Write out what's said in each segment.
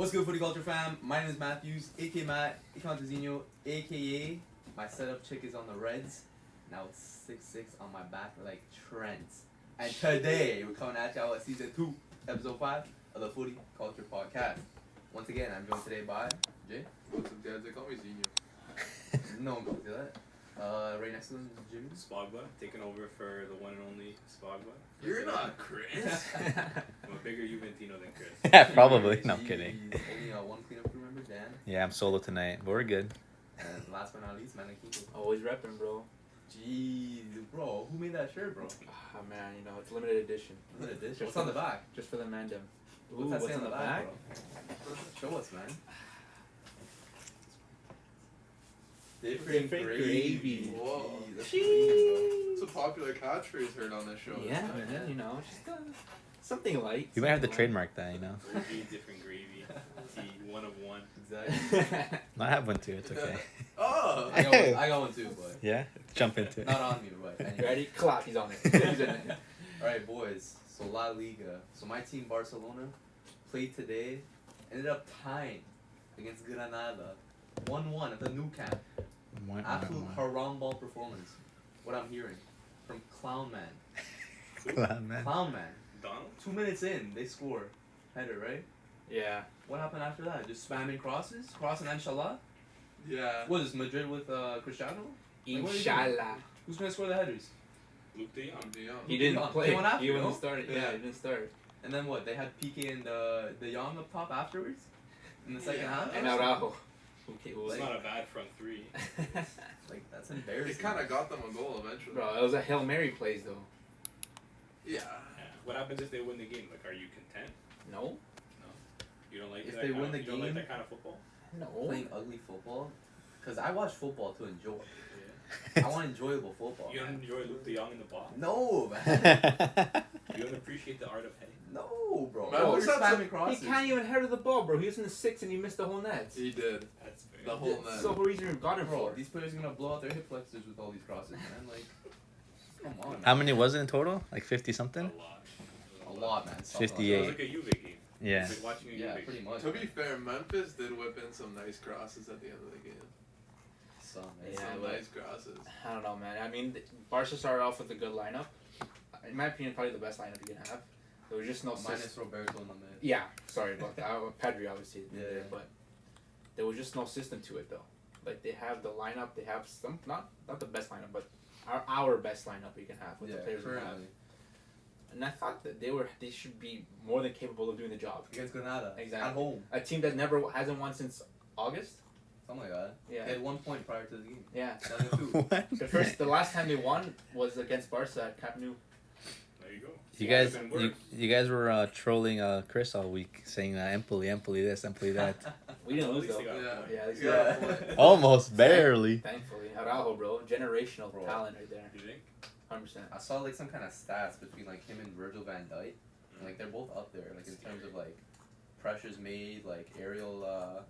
What's good, Footy Culture fam? My name is Matthews, aka Matt, aka aka my setup chick is on the Reds. Now it's 6'6" on my back like Trent. And today we're coming at y'all with season 2, episode 5 of the Footy Culture Podcast. Once again, I'm joined today by Jay. What's up, guys? They call me Zinho. No one goes to that. Right next to him is Jimmy. Spogba, taking over for the one and only Spogba. You're not Chris. I'm a bigger Juventino than Chris. Yeah, probably. No, I'm Jeez. kidding. Only one cleanup crew member, Dan. Yeah, I'm solo tonight, but we're good. And last but not least, man, Kiko. Always repping, bro. Jeez, bro, who made that shirt, bro? Ah, man, you know, it's limited edition. Look at this. Just What's for on the back? Just for the mandem. What's that say on the back, back? bro? Show us, man. Different gravy. Whoa. Jeez, that's crazy, It's a popular catchphrase heard on this show. Yeah, isn't it? man, you know, just something light. You might have to something trademark that, you know. Gravy, different gravy. Tea, one of one. bro. Exactly. No, I have one too. It's okay. Oh! I got one too, but Yeah, jump into it. not on me, but You anyway. ready? Clap, he's on it. He's in it. Alright, boys. So La Liga. So my team Barcelona played today. Ended up tying against Granada. 1-1 at the new camp. Absolute haram ball performance. What I'm hearing from Clown Man. Clown man. Clown Man. Donald? 2 minutes in, they score. Header, right? Yeah. What happened after that? Just spamming crosses? Crossing inshallah? Yeah. What is Madrid with Cristiano? Like, what are you doing? Inshallah. Who's gonna score the headers? Luke de Jong. I'm He didn't Young. play. Came on after, He no? wouldn't start. Yeah, Yeah. he didn't start. And then what? They had Piqué and the Young up top afterwards? In the second Yeah. half? And Araujo. Okay, who was It's not a bad front three. Like, that's It embarrassing. kind of got them a goal eventually. Bro, it was a Hail Mary plays though. Yeah. Yeah. What happens if they win the game? Like, are you content? No. You don't like If that they kind win of, the you don't like game- that kind of football? No. Playing ugly football? Because I watch football to enjoy. Yeah. I want enjoyable football. You don't Man. enjoy Luke de Jong in the box? No, man. You don't appreciate the art of heading? No, bro. Man, Bro, what's you're that- spamming He crosses. can't even head of the ball, bro. He was in the 6 and he missed the whole net. He did. That's fair. The whole net. So who reason got him Bro, for? these players are gonna blow out their hip flexors with all these crosses, man. Like, come on, man. How many was it in total? Like 50 A something? lot. A lot, man. Something 58. It was like a Juve game. Yeah. It's like watching a Yeah, Juve pretty game. much. To be fair, Memphis did whip in some nice crosses at the end of the game. Some, man. Yeah, Some but- nice crosses. I don't know, man. I mean, Barca started off with a good lineup. In my opinion, probably the best lineup you can have. There was just no Minus system. Roberto in the mid. Yeah, sorry about that. Pedri obviously, Yeah, there, yeah. but there was just no system to it though. Like they have the lineup, they have some not the best lineup, but our best lineup we can have with the players we have. currently. And I thought that they should be more than capable of doing the job. Against Granada. Exactly. At home. A team that hasn't won since August. Something like that. Yeah, They had 1 point prior to the game. yeah. Now they have 2. What? The last time they won was against Barca at Camp Nou. There you go. You Yeah, guys, it's been worse. you guys were trolling Chris all week, saying Empoli this, Empoli that. We didn't At lose least though. they got a Yeah. point. Yeah, at least Yeah. we got a point. Almost, barely. Thankfully, Araujo, bro, generational Bro. talent right there, You think? 100%. I saw like some kind of stats between like him and Virgil Van Dijk. And, like they're both up there, like in terms of like pressures made, like aerial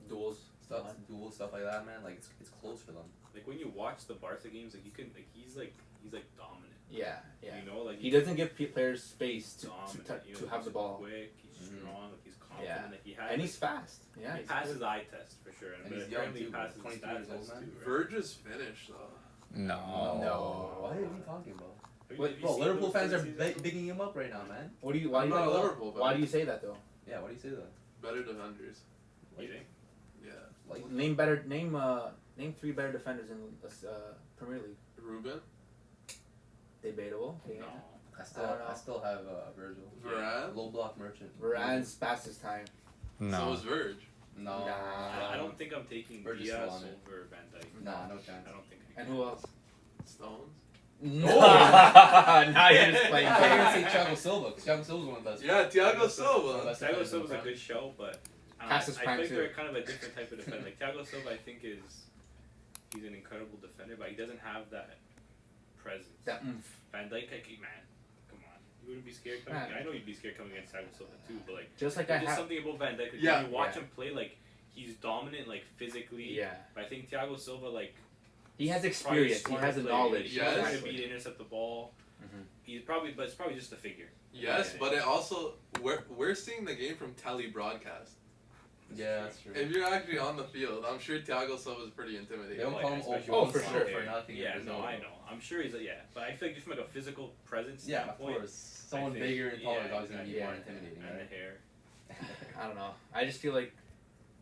Duels. stuff, dual stuff like that, man. Like it's close for them. Like when you watch the Barca games, like you can, like he's dominant. Yeah, yeah. You know, like He doesn't give players space to dominant. You know, have the he's ball, Quick, he's Mhm. strong, like he's confident. Yeah. Like he has. and he's fast. Yeah, he he's passes good. the eye test for sure, And but he's young, apparently he too, passes 22 the stat years old, test man. too, right? Verge's finished, though. No. No. What are we talking about? Have What- have Bro, seen Liverpool those fans are seasons? bigging him up right now, man. What do you? Why I'm do you? not a Liverpool fan. Why do you say that though? Yeah, why do you say that? Better defenders. You think? Yeah. Like, Name 3 better defenders in Premier League. Ruben. Debatable. Yeah. No. I still, I don't know. I still have Virgil. Varane. Low block merchant. Varane's past his time. So No. was Verge. No. Nah. I don't think I'm taking We're just Diaz still on it. over Van Dijk. Nah, no chance. I don't think. I And can. who else? Stones. No. Now you're just playing. I was gonna say games. Thiago Silva, because Thiago Silva's one of the best. Yeah, Thiago One Silva. of the best Thiago defenders in Silva's the a Prem. good show, but Past his I prime, think too. they're kind of a different type of defender. Like Thiago Silva, I think he's an incredible defender, but he doesn't have that presence. That oomph. Van Dijk, like, man, come on, you wouldn't be scared coming. Man. I know you'd be scared coming against Thiago Silva too, but like, Just like there's I just have. something about Van Dijk. Like, Yeah. when you watch Yeah. him play, like he's dominant, like physically. Yeah. But I think Thiago Silva, like, He has probably experience. He smarter has the player. knowledge. He Yes. knows how to beat, intercept the ball. Mhm. He's probably, but it's probably just a figure. Yes, Yeah. but it also we're seeing the game from Telly broadcast. Yeah, that's true. If you're actually on the field, I'm sure Thiago Silva is pretty They intimidating. don't call him especially old Oh, for boss sure. for nothing. in Yeah, Brazil. no, I know. I'm sure he's but I feel like just from like a physical presence Yeah, of standpoint, course. Someone I think- bigger and taller is yeah, always gonna be exactly. more Yeah, intimidating, and right? the hair. I don't know. I just feel like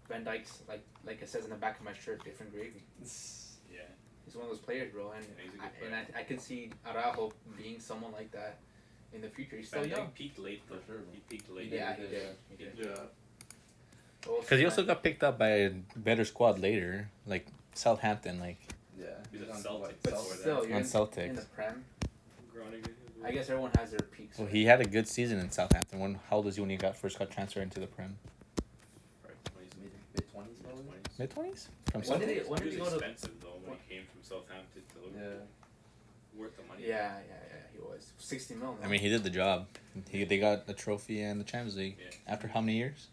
Van Dijk's like it says in the back of my shirt, different gravy. Yeah, He's one of those players, bro, and Yeah, he's a good I could see Araujo being someone like that in the future. He's still Van young. Dijk peaked late though. For sure, bro. He peaked late. did. Yeah, he he did, did. He did. Yeah. Because he also got picked up by a better squad later, like Southampton, like Yeah. He's a on Celtic, what, But Celtic. still, you're on in Celtics. the Prem. Groningen. I guess everyone has their peaks. Well, right? he had a good season in Southampton. How old was he when he first got transferred into the Prem? Right, 20s, mid 20s probably. 20s. Mid 20s? From When did he- Southampton? when did he he was go to- expensive though when he came from Southampton to Liverpool. Yeah. Worth the money. Yeah, he was 60 mil. I mean, he did the job. They got the trophy and the Champions League Yeah. after how many years?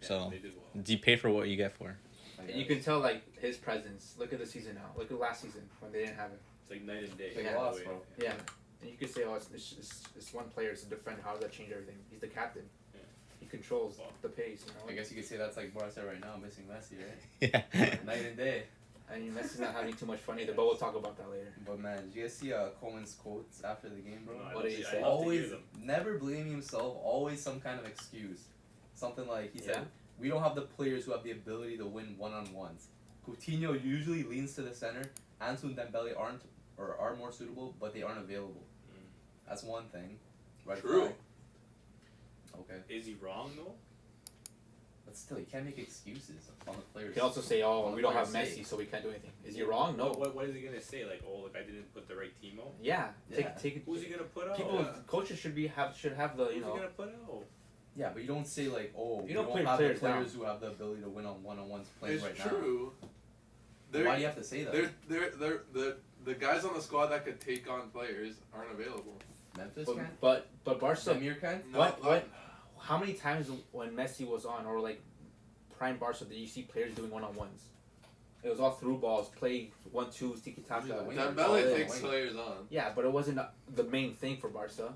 Yeah, So- they did well. You pay for what you get for. I you guess. can tell like his presence. Look at the season now. Look at last season when they didn't have him. It's like night and day. They by the lost, way. bro. Yeah, and you could say, oh, it's one player, it's a defender. How does that change everything? He's the captain. Yeah. He controls Wow. the pace. You know. I guess you could say that's like Barca right now, missing Messi, right? Yeah. Night and day. I mean, Messi's not having too much fun either, but we'll talk about that later. But man, did you guys see Coleman's quotes after the game, bro? No, I What love did he to- say? I love to hear Always, them. never blaming himself. Always some kind of excuse. Something like he Yeah. said, "We don't have the players who have the ability to win one-on-ones. Coutinho usually leans to the center. Ansu and Dembele are more suitable, but they aren't available. Mm. That's one thing. Red True. flag. Okay, Is he wrong though? but still, you can't make excuses on the players. He can also say, oh, on we the don't have players' Messi, sake. so we can't do anything. Is he wrong? No. What is he gonna say? Like, oh, look, I didn't put the right team out. Yeah. Yeah. Take it. Who's he gonna put out? People, coaches should have the Who's you know. he gonna put out? Yeah, but you don't say like, oh, You we don't don't play have the players down. players who have the ability to win on one-on-ones playing It's right true. now. Why do you have to say that? The guys on the squad that could take on players aren't available. Memphis can? But Barca. Samir can? No, What? How many times when Messi was on or like prime Barca did you see players doing one-on-ones? It was all through balls, play 1-2s, tiki taka. Usually the wing- Dembele Yeah. takes players on. Yeah, but it wasn't the main thing for Barca.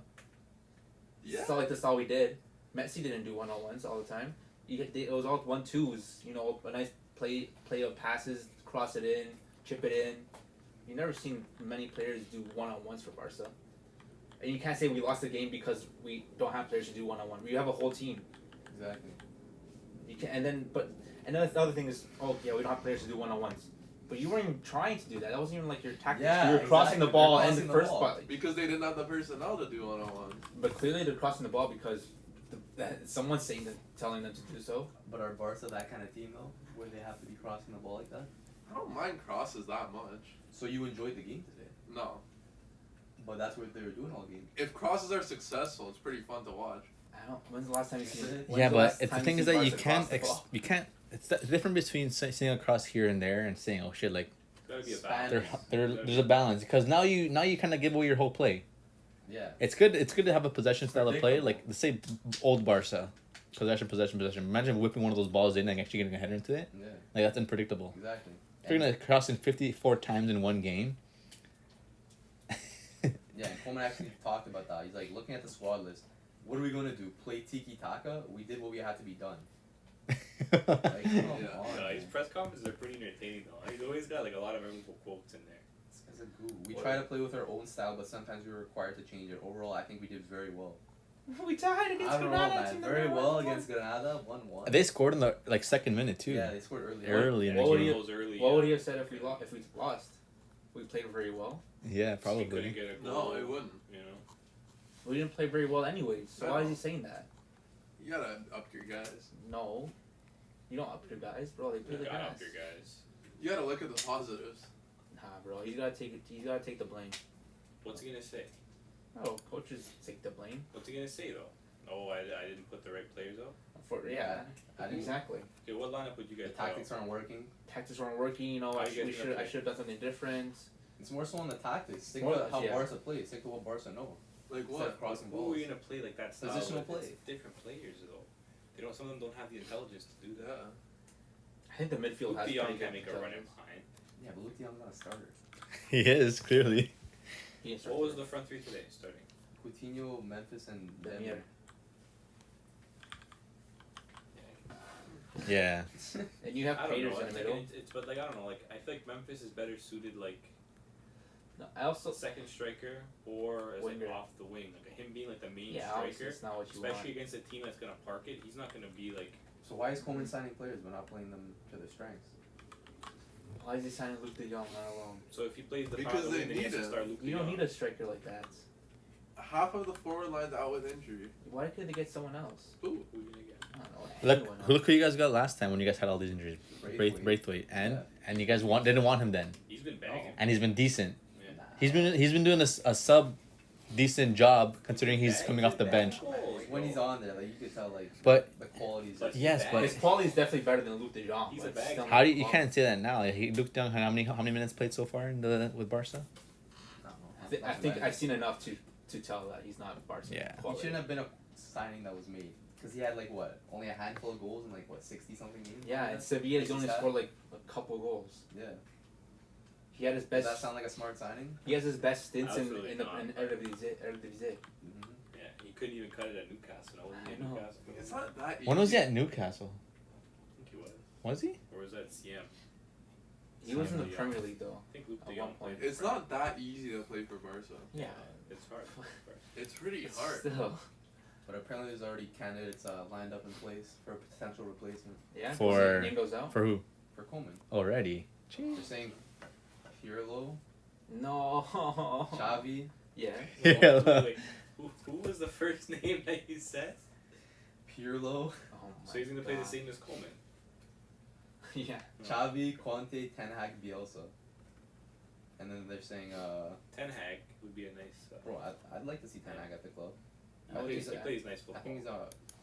Yeah. It's not like that's all we did. Messi didn't do one-on-ones all the time. It was all 1-2s. You know, a nice play of passes, cross it in, chip it in. You never seen many players do one-on-ones for Barca. And you can't say we lost the game because we don't have players to do one-on-one. We have a whole team. Exactly. You can, and then the other thing is, oh yeah, we don't have players to do one-on-ones. But you weren't even trying to do that. That wasn't even like your tactics. Yeah, you were crossing exactly. the ball You're and the crossing the first ball. ball. Because they didn't have the personnel to do one-on-one. But clearly they're crossing the ball because someone's telling them to do so. But are Barca that kind of team though, where they have to be crossing the ball like that? I don't mind crosses that much. So you enjoyed the game today, No. but that's what they were doing all game. If crosses are successful, it's pretty fun to watch. I don't. When's the last time you seen it? Yeah, but the thing is that you can't. You can't. It's the difference between seeing across here and there and saying, "Oh shit!" Like Gotta be a Spanish. balance. there's a balance because now you kind of give away your whole play. Yeah. It's good. It's good to have a possession style of play. Predictable. Like let's say old Barca, possession. Imagine whipping one of those balls in and actually getting a header into it. Yeah. Like that's unpredictable. Exactly. If you're gonna cross in 54 times in one game. Yeah, and Coleman actually talked about that. He's like, looking at the squad list, what are we gonna do? Play tiki taka? We did what we had to be done. Like, come Yeah. on, His man. press conferences are pretty entertaining though. He's always got like a lot of memorable quotes in there. This guy's a guru. We What? try to play with our own style, but sometimes we were required to change it. Overall, I think we did very well. We tied against I don't know, Granada. man. Very well against Granada. 1-1. They scored in the second minute too. Yeah, they scored early. Early in the What would game. you- Goals early. What would he have said if we lost? We played very well. Yeah, He couldn't probably. get a No, goal, it wouldn't. You know. We didn't play very well anyways. So why is he saying that? You gotta up your guys. No, you don't up your guys, bro. They play You the gotta guys. up your guys. You gotta look at the positives. Nah, bro. He's gotta take it. He's gotta take the blame. What's he gonna say? Oh, coaches take the blame. What's he gonna say though? Oh, I didn't put the right players out. Yeah, I didn't. exactly. Okay, what lineup would you The guys tactics put out? aren't working. Tactics weren't working. You know, How I you guys gonna play? should have done something different. It's more so on the tactics. Stick More to or less, how yeah. Barca plays. Stick to what Barca know. Like Instead what? of crossing Who are balls. we gonna play like that style? Positional with? play. It's different players though. They don't. Some of them don't have the intelligence to do that. Yeah. I think the midfield has Dion pretty can good make a run in intelligence. behind. Yeah, but Luke Dion's not a starter. He is clearly. He didn't start What was today. the front three today starting? Coutinho, Memphis, and Demir. Demir. Yeah. And you have I don't Peters know. in the middle. It's but like I don't know. Like I feel like Memphis is better suited like No, I also second striker or as like Winger. off the wing. Like him being like the main yeah, obviously striker, it's not what you especially want. against a team that's gonna park it. He's not gonna be like. So why is Coleman signing players but not playing them to their strengths? Why is he signing Luke De Jong not alone? So if he plays the Because power they wing, then he has need to it. start Luke You De don't Jong. need a striker like that. Half of the forward line's out with injury. Why couldn't they get someone else? Ooh. Who you gonna get? I don't know. Look, anyone who else. look who you guys got last time when you guys had all these injuries. Braithwaite, and you guys didn't want him then, He's been bagging. and he's been decent. Yeah. Nah. He's been doing a sub decent job considering he's coming off the bench. Like, when he's on there, like you could tell, like But the quality's But like, yes, but His quality is definitely better than Luke De Jong. He's but a bag. still how do not you quality. can't say that now? He looked down how many minutes played so far in with Barca? I think I've seen enough to tell that he's not Barca. Yeah. He quality. shouldn't have been a signing that was made because he had like what, only a handful of goals in like what 60 something games. Yeah, Something in like Sevilla he's only 67? scored like a couple goals. that? Yeah. He had his Does best. that sound like a smart signing? He has his best stints in Absolutely in the not. in Eredivisie. Mm-hmm. Yeah, he couldn't even cut it at Newcastle. No, wasn't he at I know. Newcastle? It's not that easy. When was he at Newcastle? I think he was. Was he? Or was that CM? He was in the Yeah. Premier League though. I think Luke At De Jong one point. played. It's not that easy to play for Barca. Yeah. It's hard. It's pretty hard. Still. But apparently there's already candidates lined up in place for a potential replacement Yeah. For- his name goes out. For who? for Coleman. Already. They're saying Pirlo, No. Xavi, Yeah. Yeah. Wait, who was the first name that you said? Pirlo, Oh So he's gonna my play the God. same as Coleman. Yeah. Xavi, Conte, Ten Hag, Bielsa. And then they're saying, Ten Hag would be a nice. bro, I'd like to see Ten Hag at the club. He I think plays, he's, he plays nice I football. think he's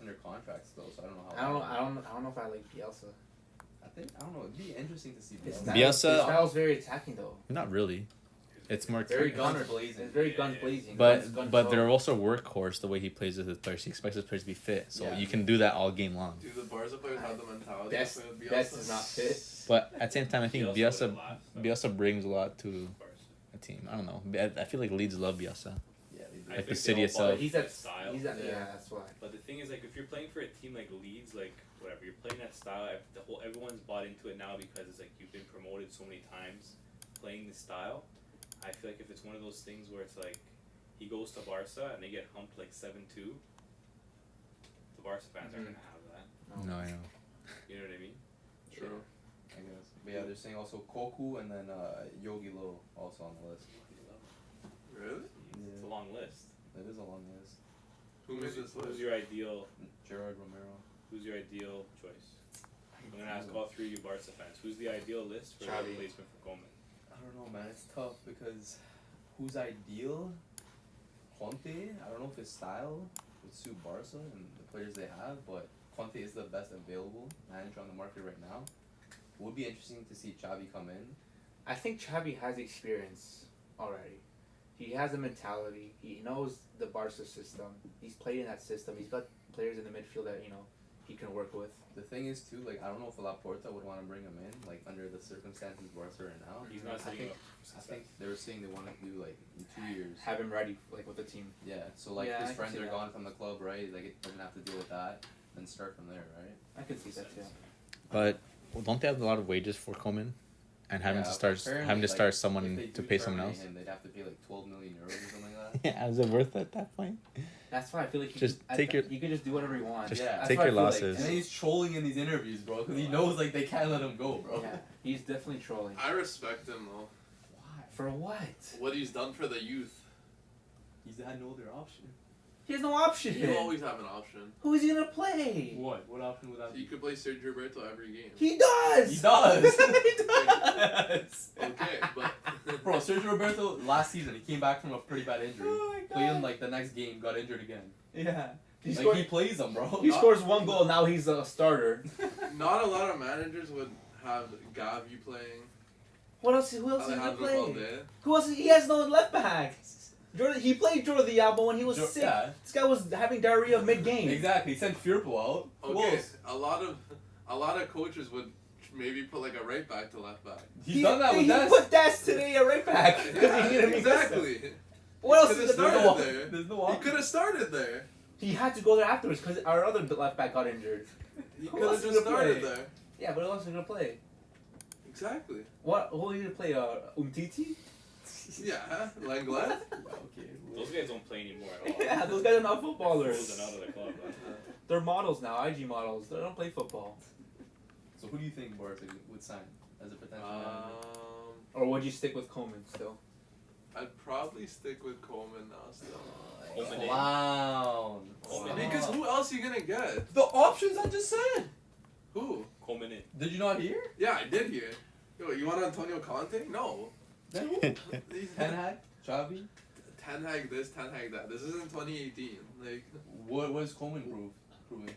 under contract still, so I don't know how. I don't know if I like Bielsa. I don't know. It'd be interesting to see His Bielsa. style, Bielsa- his style's very attacking though. Not really. It's more. Very guns guns blazing. It's very Yeah, guns yeah. blazing. But guns but they're show. also workhorse the way he plays with his players. He expects his players to be fit, so Yeah. you can do that all game long. Do the Barca players have the mentality Best- to play with Bielsa? Best is not fit. But at the same time, I think Bielsa Bielsa would laugh, so. Bielsa brings a lot to Barca. a team. I don't know. I feel like Leeds love Bielsa. Yeah, they do. I Like think the they city all itself. follow But he's that at style. He's at, Yeah. yeah, that's why. But the thing is, like, if you're playing for a team like Leeds, like whatever, you're playing that style. Everyone's bought into it now because it's like you've been promoted so many times, playing this style. I feel like if it's one of those things where it's like he goes to Barca and they get humped like 7-2, the Barca fans aren't gonna have that. No, I know. You know what I mean? True. I guess. But yeah, they're saying also Koku and then Yogi Low also on the list. Really? It's a long list. It is a long list. Who made this Who's list? your ideal? Gerard Romero. Who's your ideal choice? I'm gonna ask all three of you Barca fans. Who's the ideal list for Xavi. replacement for Coleman? I don't know, man. It's tough because who's ideal? Conte. I don't know if his style would suit Barca and the players they have, but Conte is the best available manager on the market right now. Would be interesting to see Xavi come in. I think Xavi has experience already. He has a mentality. He knows the Barca system. He's played in that system. He's got players in the midfield that he can work with. The thing is too, like I don't know if Laporta would want to bring him in, like under the circumstances Barca are in now. He's not I setting think up I success. think they were saying they want to do like in 2 years. Have him ready like with the team. Yeah, so like Yeah, I his can friends see are that. gone from the club, right? Like it doesn't have to deal with that, then start from there, right? I can see that too. But don't they have a lot of wages for Coleman, and having Yeah, to start apparently, start if someone they to do pay someone terminate else? him, they'd have to pay like 12 million euros or something like that. Yeah, is it worth it at that point? That's why I feel like Just take your- you can just do whatever you want. Just Yeah. That's take why I your feel like- losses. And then he's trolling in these interviews, bro, because he knows like they can't let him go, bro. Yeah, he's definitely trolling. I respect him though. Why? For what? What he's done for the youth. He's had no other option. He has no option. You always have an option. Who is he gonna play? What? What option would that You could play Sergio Roberto every game. He does. He does. He does. Okay, but Bro, Sergio Roberto last season he came back from a pretty bad injury. Oh my Played him God. like the next game, got injured again. Yeah. He Like scored. he plays him, bro. He scores one goal. Now he's a starter. not a lot of managers would have Gavi playing. What else? Who else is he gonna Alejandro play? Valde. Who else? He has no left back. Jordan, he played Jordi Alba when he was sick. Yeah, This guy was having diarrhea mid-game. exactly. He sent Firpo out. Who Okay, else? a lot of coaches would maybe put like a right back to left back. He's done that with He that. put Das today at right back because he needed him. Exactly. What else Could've is the started third one? there. There's no He option. could have started there. He had to go there afterwards because our other left back got injured. You Who could have else is just gonna started play? there. Yeah, but who else is gonna play? Exactly. What? Who are you gonna play? Umtiti? Yeah, Lenglet. Okay. Those guys don't play anymore at all. Yeah, those guys are not footballers. Frozen out of the club. They're models now, IG models. They don't play football. So who do you think Barca would sign as a potential manager? Or would you stick with Coleman still? I'd probably stick with Coleman now still. Coleman in. Clown. Coleman Because who else are you gonna get? The options I just said. Who? Coleman in. Did you not hear? Yeah, I did hear. Yo, you want Antonio Conte? No. Then who? Ten Hag, Xavi. Ten Hag this, Ten Hag that. This isn't 2018. Like, What is Coleman proving?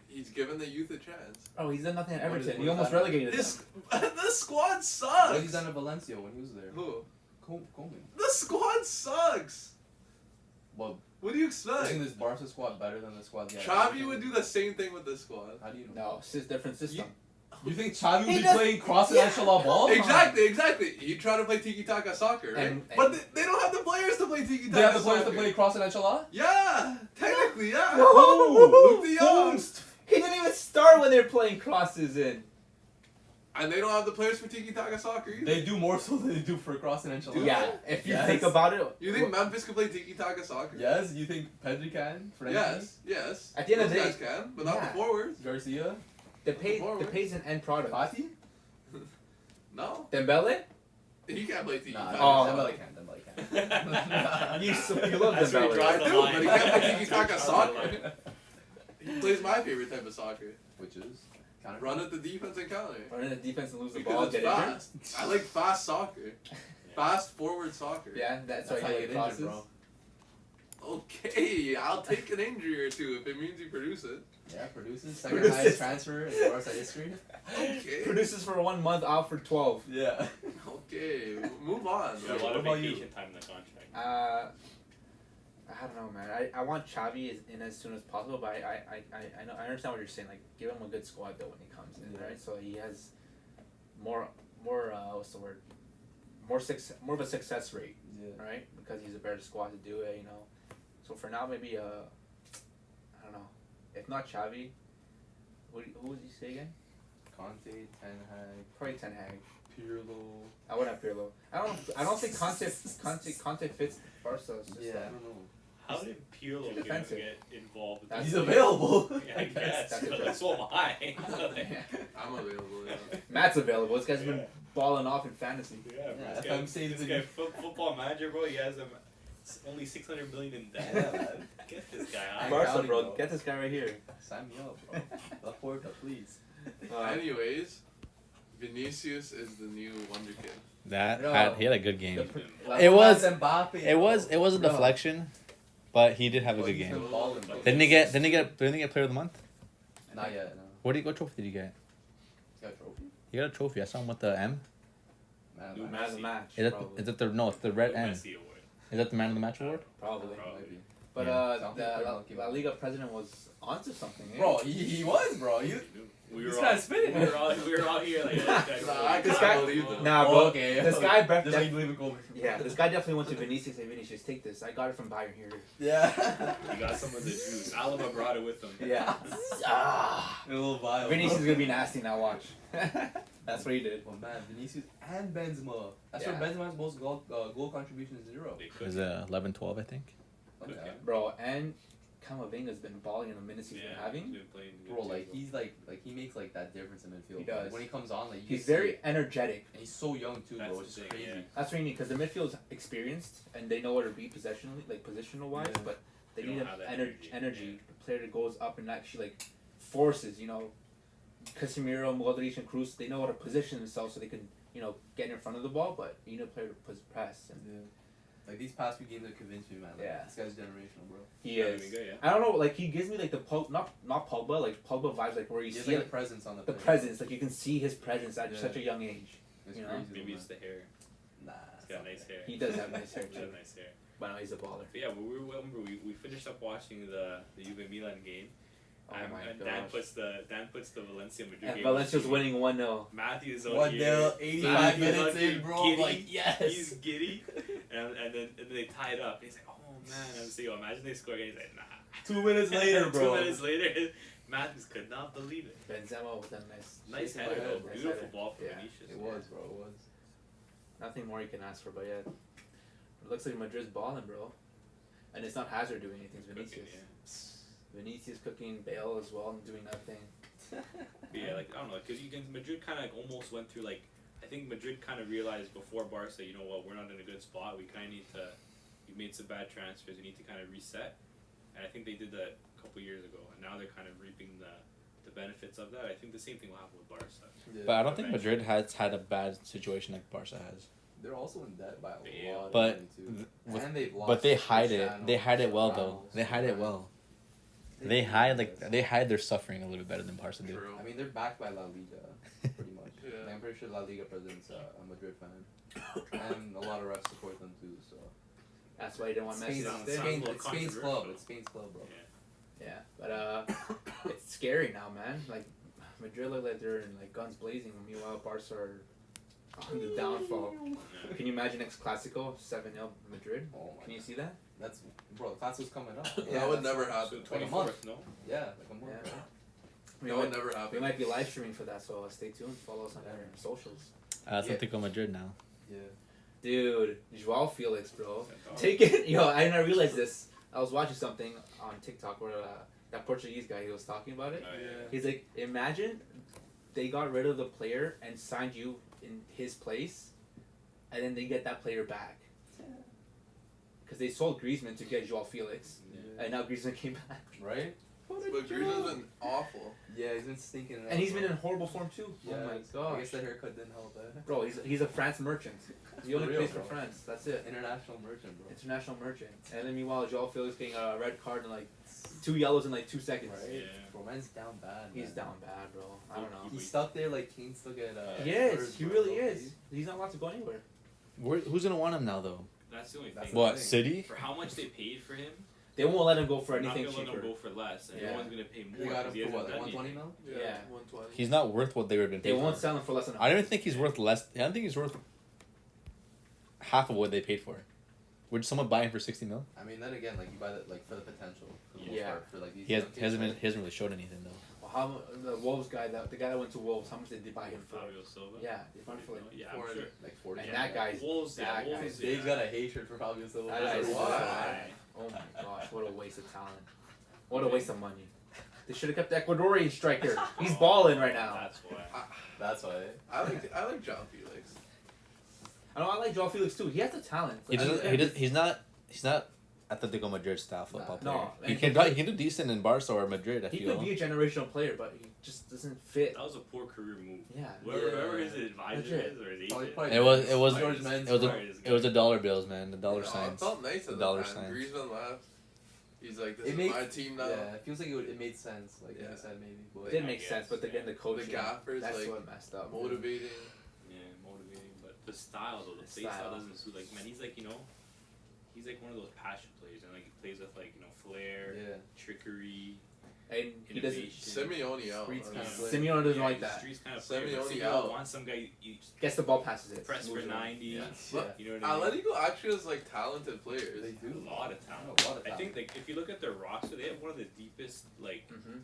he's given the youth a chance. Oh, he's done nothing at What is- Everton. what He is almost that? relegated This them. the squad What sucks. he's done at Valencia when he was there? Who? Coleman. The squad sucks. Well, What do you isn't expect? this Barca squad better than the squad? Xavi would do the same thing with this squad. How do you know? No, it's just different system. You think Xavi He would be does- playing cross and echelon ball? Exactly. He tried to play tiki-taka soccer, right? And- But they don't have the players to play tiki-taka They have the players soccer. to play cross and echelon? Yeah, technically, yeah. No. Luke de Jong. He didn't even start when they were playing crosses in. And they don't have the players for tiki-taka soccer either. They do more so than they do for cross and echelon. Yeah, if you Yes. think about it. You think Memphis could play tiki-taka soccer? Yes, you think Pedri can? Frankie? Yes. At the end of Those the guys can, but not yeah. the forwards. Garcia? The pay Forward. is an end product. Fati? No, Dembele? he can't play tiki-taka. Oh. Dembele can. You love That's where he Dembele. draws I the do, line. but he can't play tiki-taka Draws the soccer. line. He plays my favorite type of soccer. Which is? Counter. Run at the defense and counter. Run in the defense and lose the ball, Because it's get injured. fast. I like fast soccer. Fast forward soccer. Yeah, that's That's why how you you get get injured, crosses. bro. Okay, I'll take an injury or two if it means you produce it. Yeah, produces. Second Produces. highest transfer in Barca history. Okay. Produces for 1 month, out for 12. Yeah. Okay, move on. You got a lot What of about you? vacation time in the contract. I don't know, man. I want Xavi in as soon as possible, but I know I understand what you're saying. Like, give him a good squad though when he comes in, Yeah. right? So he has more what's the word? More of a success rate, Yeah. right? Because he's a better squad to do it, you know. So for now, maybe I don't know. If not Xavi, who would you say again? Conte, Ten Hag, Probably Ten Hag. Pirlo. I would have Pirlo. I don't think Conte fits Barca system. Yeah, I don't know. How did Pirlo Too get defensive. involved with That's He's this? available. Yeah, I guess. That's But it. so am I. I'm available. Yeah. Matt's available. This guy's been Yeah. balling off in fantasy. Yeah, bro. Yeah, This if guy, I'm saying this that guy you- football manager, bro. He has only 600 million in debt. Yeah, man. Get this guy I'm out. Barca, counting, bro. bro. Get this guy right here. Sign me up, bro. La Porta, please. Anyways, Vinicius is the new wonderkid. He had a good game. La It was- Porta's Mbappe, It was a bro. deflection, but he did have a But good he's game. been balling, bro. Didn't he get player of the month? Not yet, no. What trophy did he get? He's got a trophy? He got a trophy. I saw him with the M. Man, New man. Man of the Messi. match. Is it the no? It's the red The M. Messi award. Is that the man of the match award? Probably. Probably. But Yeah. Sounds the like La Liga president was onto something. Eh? Bro, he was, bro. You. We This were guy's all spinning. We were all here like Nah, I This can't guy- believe them. Nah, Oh, bro. okay. This guy, Just like you believe in Kobe. yeah, this guy definitely went to Vinicius. Hey, Vinicius, take this. I got it from Bayern here. Yeah. He got some of the juice. Alaba brought it with him. Yeah. A little vile. Vinicius is gonna be nasty now. Watch. That's what he did. Oh man, Vinicius and Benzema. That's Yeah. where Benzema's most goal contribution is 0. They It could. was 11-12, I think. Okay. Okay. Bro, and Camavinga's been balling in the minutes he's been He's having. been playing good Bro, too, like bro. he's like he makes like that difference in midfield. He bro. does. Like, when he comes on, like you He's can see very it. energetic. And he's so young too, That's bro. the It's just thing, crazy. yeah. That's what you need because the midfield's experienced and they know what to be positionally, like positional wise, Yeah. but they They need don't an have that energy. energy, The player that goes up and actually like forces. You know, Casemiro, Modric, and Cruz. They know how to position themselves so they can get in front of the ball, but you need a player to press. And Yeah. Like these past few games have convinced me, man. Like, Yeah. This guy's generational, bro. he Yeah, is. I mean, good, yeah. I don't know, like he gives me like the not Pogba, like Pogba vibes, like where you He has see like like, the presence on the the pitch. presence, like you can see his presence at Yeah. such a young age. It's you know? crazy. Maybe though, it's the hair. man. Nah. He's got nice hair. He does have nice hair He's got too, nice hair. but no, he's a baller. But yeah, we finished up watching the Juve Milan game. Oh my and gosh. Dan puts the Valencia Madrid And game. Valencia's winning 1-0. Matthew's out 1-0, here. 85 Matthew's minutes out here in, bro. giddy. Like, yes. He's giddy. And then they tie it up. He's like, oh man. I'm saying, imagine they score again. He's like, nah. 2 minutes later, bro. 2 minutes later, Matthews could not believe it. Benzema with that Nice shake header, in my though. head, nice Beautiful header. ball from Yeah. Vinicius. It was, bro. It was. Nothing more you can ask for, but yeah. It looks like Madrid's balling, bro. And it's not Hazard doing anything, it's Cooking, Vinicius. Vinicius cooking, Bale as well, and doing nothing. But yeah, like I don't know, because Madrid kind of like almost went through like I think Madrid kind of realized before Barca, you know what, we're not in a good spot. We kind of need to. We made some bad transfers. We need to kind of reset, and I think they did that a couple years ago, and now they're kind of reaping the benefits of that. I think the same thing will happen with Barca. Yeah. But I don't think Madrid has had a bad situation like Barca has. They're also in debt by a Yeah. lot But of money, too. with- And they've lost But they hide it. Cristiano, They hide it well though. Ramos, They hide it well. They hide their suffering a little better than Barca do. True. I mean, they're backed by La Liga, pretty much. Yeah. I'm pretty sure La Liga president's a Madrid fan, and a lot of refs support them too. So That's why you didn't want Messi Sounds- to stay. sounds- Spain, a little it's Spain's club. controversial. It's Spain's club, bro. Yeah. Yeah, but it's scary now, man. Like Madrid look like they're in like guns blazing. Meanwhile, Barca are on the downfall. Yeah. Can you imagine next Clasico 7-0 Madrid? Oh my Can you see that? That's bro. The Classico's coming up. That would never happen. So Like a 24th, no? Yeah, like a month. Yeah. Right? We That might, would never we happen. might be live streaming for that, so stay tuned. Follow us on our socials. Yeah. Atletico Madrid now. Yeah. Dude, Joao Felix, bro. Oh. Take it. Yo, I didn't realize this. I was watching something on TikTok where that Portuguese guy, he was talking about it. Oh, yeah. He's like, imagine they got rid of the player and signed you in his place, and then they get that player back. Because they sold Griezmann to get Joao Felix, Yeah. and now Griezmann came back. Right? But Griezmann's been awful. Yeah, he's been stinking. And he's been in horrible form too. Yeah, Oh my I gosh. guess the haircut didn't help, eh? Bro, he's a France merchant. He only For real, plays for bro. France. That's it. International merchant, bro. International merchant. And then meanwhile, Joao Felix getting a red card and like 2 yellows in like 2 seconds. Right? Yeah. Bro, man's down bad. He's man. down bad, bro. I don't know. He's stuck there like Kane's stuck at. He is. Spurs, He bro. really is. He's not allowed to go anywhere. Who's gonna want him now though? That's the only That's thing. the What thing. City? For how much they paid for him, They won't let him go for they're not anything gonna let him cheaper. go for less, and Yeah. no one's gonna pay more. They got him 'cause he for hasn't what, like done 120 anything. mil? Yeah. 120. He's not worth what they would have been They paid won't for. sell him for less than. I don't even think he's worth less. I don't think he's worth half of what they paid for. Would someone buy him for 60 mil? I mean, then again, like you buy that like for the potential. For the most Yeah. part, for like these. He young kids, right? hasn't really showed anything though. Well, how the Wolves guy, the guy that went to Wolves, how much did they buy him for? Fabio Silva. Yeah, they bought him for like. Yeah, I'm For- sure. Like 40. And that guy's. Wolves, yeah, that Wolves, guy's- yeah. Dave's got a hatred for Fabio Silva. That guy's Why? why? Oh my gosh, what a waste of talent. What a waste of money. They should have kept the Ecuadorian striker. He's balling right now. That's why. That's why. I like John Felix. I like Joao Felix too. He has the talent. He Like, doesn't. He does. He's not Atletico Madrid style football player. No, He and can. He can do decent in Barca or Madrid. I He feel. could be a generational player, but he just doesn't fit. That was a poor career move. Yeah. Whoever his advisor Legit. is or his Probably- agent. probably- It was. George Men's It was. Sorry, this It was guy. the dollar bills, man. The dollar It signs. felt nice at the Dollar time. signs. Griezmann left. He's like, this It is made- my team now. Yeah, it feels like it made sense. Like Yeah. you said, maybe. It But didn't I make guess, sense, but again, the yeah. coaching. The gaffers, That's like, what messed up. motivating. Yeah, motivating, but the style though, the play style doesn't suit. Like, man, he's like, he's like one of those passion players, and like he plays with like flair, yeah. trickery, And he doesn't. innovation. Simeone out. Streets I kind mean, of player. Simeone doesn't Yeah, like he's that. a Streets kind of Simeone player. Simeone out. wants some guy you Gets the ball, passes it. press for moves around. 90. Yeah. But You know what I mean? Atletico actually has like talented players. They do. A lot of talent. A lot of I think talent. like if you look at their roster, they have one of the deepest like Mm-hmm.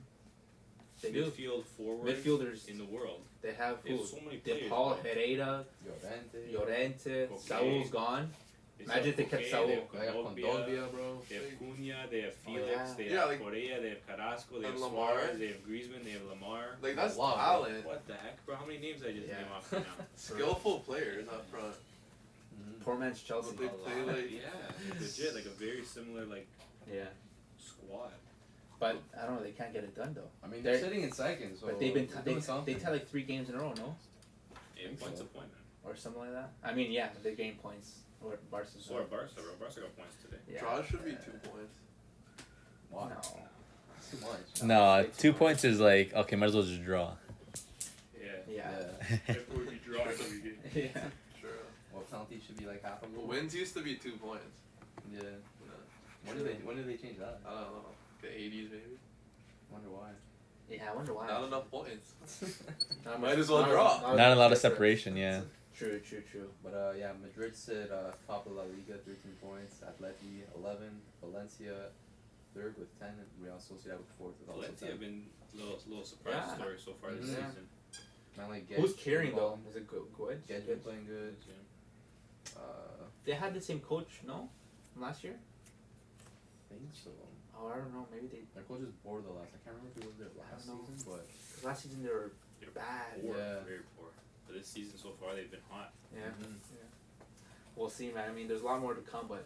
They do. midfield forwards Midfielders. in the world. They have They have who? so many players. DePaul, bro. Herrera, Llorente. Llorente, Okay. Saul's gone. They Imagine have if they kept Coque, Saul. they have They got Kondogbia, Kondogbia, bro. they have Cunha, they have Oh, Felix, yeah. they Yeah, have like- Correa, they have Carrasco, they And have Lamar. Suarez, they have Griezmann, they have Lamar. Like that's Wow, bro. talent. What the heck, bro? How many names I just Yeah. name off right now? Skillful players up front. Mhm. Poor man's Chelsea. But they play like Yeah, legit, like a very similar like Yeah. squad. But I don't know. They can't get it done though. I mean, they're They're- sitting in second, so. But they've been they're they doing something. tied like 3 games in a row, no, Yeah, think points so. a point, man. or something like that. I mean, yeah, they gain points. Or Barca's. So are Barca, bro. Barca got points today. Yeah. draws should be 2 points. Wow. No. That's too much. No, It's 2 much. points is like okay. Might as well just draw. Yeah. Yeah. If we draw every game. Yeah. Sure. Well, penalty should be like half a goal. Wins used to be 2 points. Yeah. Yeah. When did they change that? I don't know. The 80s maybe. Wonder why. Yeah, I wonder why. Not enough points. Not Might much- as well not draw. not Not a lot of difference. separation. Yeah. True. But yeah, Madrid sit top of La Liga, 13 points. Atleti 11, Valencia third with 10, and Real Sociedad with fourth with also Valencia 10. have been a little surprise Yeah. story so far this Yeah. season. Man, like Who's Gedge carrying though? balling. Is it good? Gedge been playing good. Yeah. They had the same coach, no? From last year? I think so. Oh, I don't know. Maybe they. Their coach is Bordeaux last. I can't remember if he was there last I don't know. season, but Cause last season they were They're bad. poor, Yeah. very poor. But this season so far they've been hot. Yeah. mhm. We'll see, man. I mean, there's a lot more to come, but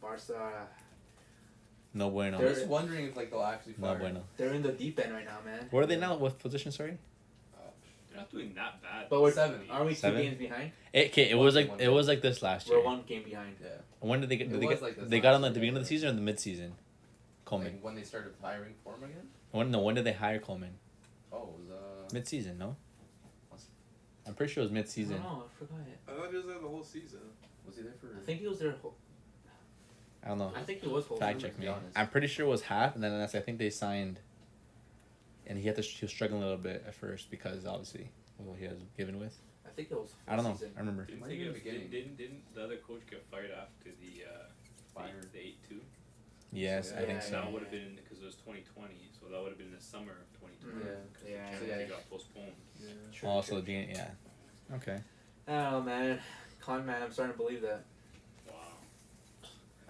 Barca, No bueno. I'm just wondering if like they'll actually No fire. bueno. they're in the deep end right now, man. Where are they now? What position? Sorry. They're not doing that bad. But we're Seven. Aren't we 7? 2 games behind? Okay, it was like this last year. We're 1 game behind. Yeah. When did they get? It Did they was get? like this They got last on the year, beginning of the yeah. season or the mid-season? Coleman. Like when they started hiring for him again? When did they hire Coleman? Oh, it was Mid-season, no? I'm pretty sure it was I mid-season. don't know. I forgot it. I thought he was there the whole season. was he there for? I think he was there. I don't know. I think he was. whole Fact season. check me. be honest. I'm pretty sure it was half, and then I think they signed. And he was struggling a little bit at first because obviously, he was given with. I think it was. I don't know. Season. I remember. Didn't, Might they be get, the beginning. didn't the other coach get fired after the Fired. the 8-2? Yes, I Yeah, think So so. that would have been because it was 2020, so that would have been the summer of 2020. Yeah. Because Yeah. the So, Champions yeah. got postponed. Yeah. True, Also, true. the yeah. Okay. I don't know, man. Con man, I'm starting to believe that. Wow.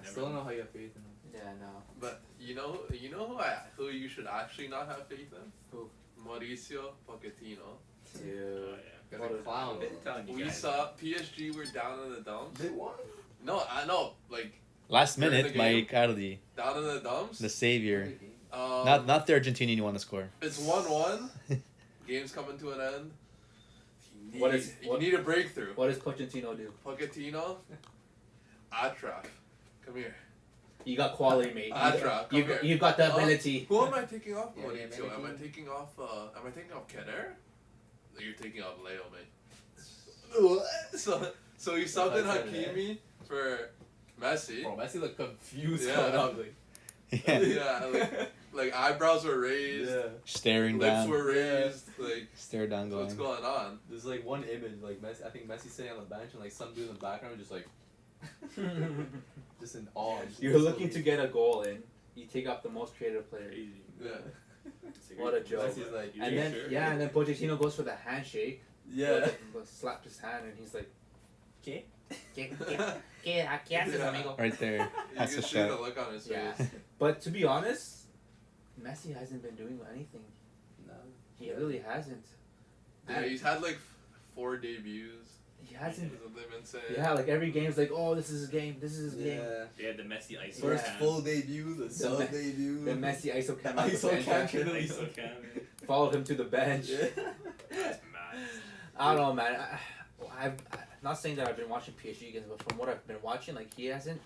I still don't know how you have faith in him. Yeah, no. But you know who you should actually not have faith in? Who? Mauricio Pochettino. Oh, Dude. yeah. Guys What are a- clowns. I've been telling you We guys. saw PSG were down in the dumps. They won. No, I know, like Last During minute, the game? Mike Icardi, down in the dumps. the savior. Um, Not the Argentinian you want to score. It's 1-1. Game's coming to an end. You What need a breakthrough. What does Pochettino do? Pochettino, Atraf, come here. You got quality, mate. Atraf, come here. You got the ability. Who am I taking off? Yeah, Mauricio? yeah, Am I maybe. taking off? Am I taking off Keder? You're taking off Leo, mate. So you subbed in That's it, Hakimi for Messi. Bro, Messi looked confused. Yeah. Going up, like, Yeah. Yeah, like eyebrows were raised, Staring lips down. were raised. Like Stare down what's going. going on? there's like one image, like Messi. I think Messi sitting on the bench and like some dude in the background just like, just in awe. just You're looking to get a goal in. You take off the most creative player. Crazy. Yeah. It's What a joke. Messi's like, You And think then sure? and then Pochettino goes for the handshake. yeah. Slapped his hand and he's like, ¿Qué? ¿Qué haces, Yeah. amigo? Right there. You That's can a see the shot. look on his Yeah. face. But to be honest, Messi hasn't been doing anything. No. He really hasn't. Yeah, he's had like 4 debuts. He hasn't. Is what they've been saying. Yeah, like every game's like, oh, this is his game. This is his game. Yeah. They had the Messi ISO First cam. full debut, the sub Me- debut. The Messi ISO cam on the ISO bench cam after. can- ISO cam. Followed him to the bench. Yeah. That's mad. I don't know, man. I'm not saying that I've been watching PSG games, but from what I've been watching, like he hasn't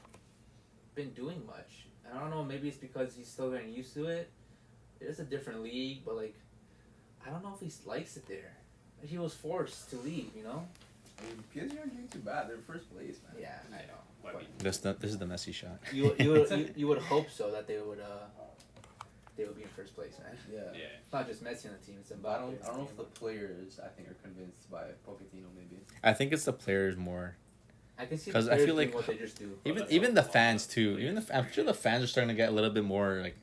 been doing much. I don't know. Maybe it's because he's still getting used to it. It is a different league, but like, I don't know if he likes it there. Like, he was forced to leave, you know. I mean, PSG aren't doing too bad. They're first place, man. Yeah, I know. Why But be- This is the Messi shot. you would hope so that they would be in first place, man. Yeah. Yeah. It's not just Messi on the team; it's Mbappe. But I don't know if the players, I think, are convinced by Pochettino, maybe. I think it's the players more. I can see 'Cause the I players feel doing like what they just do. Even the fans too. I'm sure the fans are starting to get a little bit more like,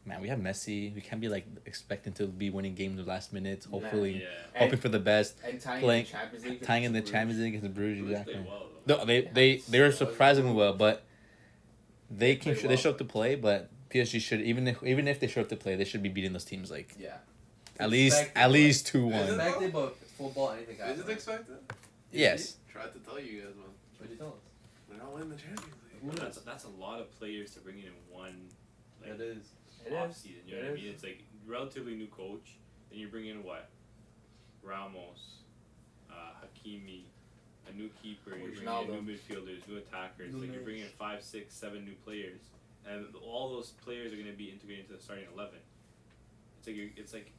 man, we have Messi. We can't be like expecting to be winning games the last minutes. Hopefully, Yeah. hoping for the best. And playing- in the Champions League. Tying in the against Champions League against Bruges, Bruges exactly. played well though. No, they were surprisingly well, but they played they well. show up to play. But PSG should even if they show up to play, they should be beating those teams like Yeah. at least Expected, 2-1. Expected, but football, anything can Is it happen. expected? Yes. Tried to tell you guys, man. What'd you tell us? They're not winning the Champions League. Who But knows? that's a lot of players to bring in one like It is. It off is. season. You know It what I is. mean? It's like relatively new coach. Then you bring in what? Ramos, Hakimi, a new keeper. You bring in Ronaldo. new midfielders, new attackers. Like you're Nunes. bringing in 5, 6, 7 new players, and all those players are going to be integrated into the starting 11. It's like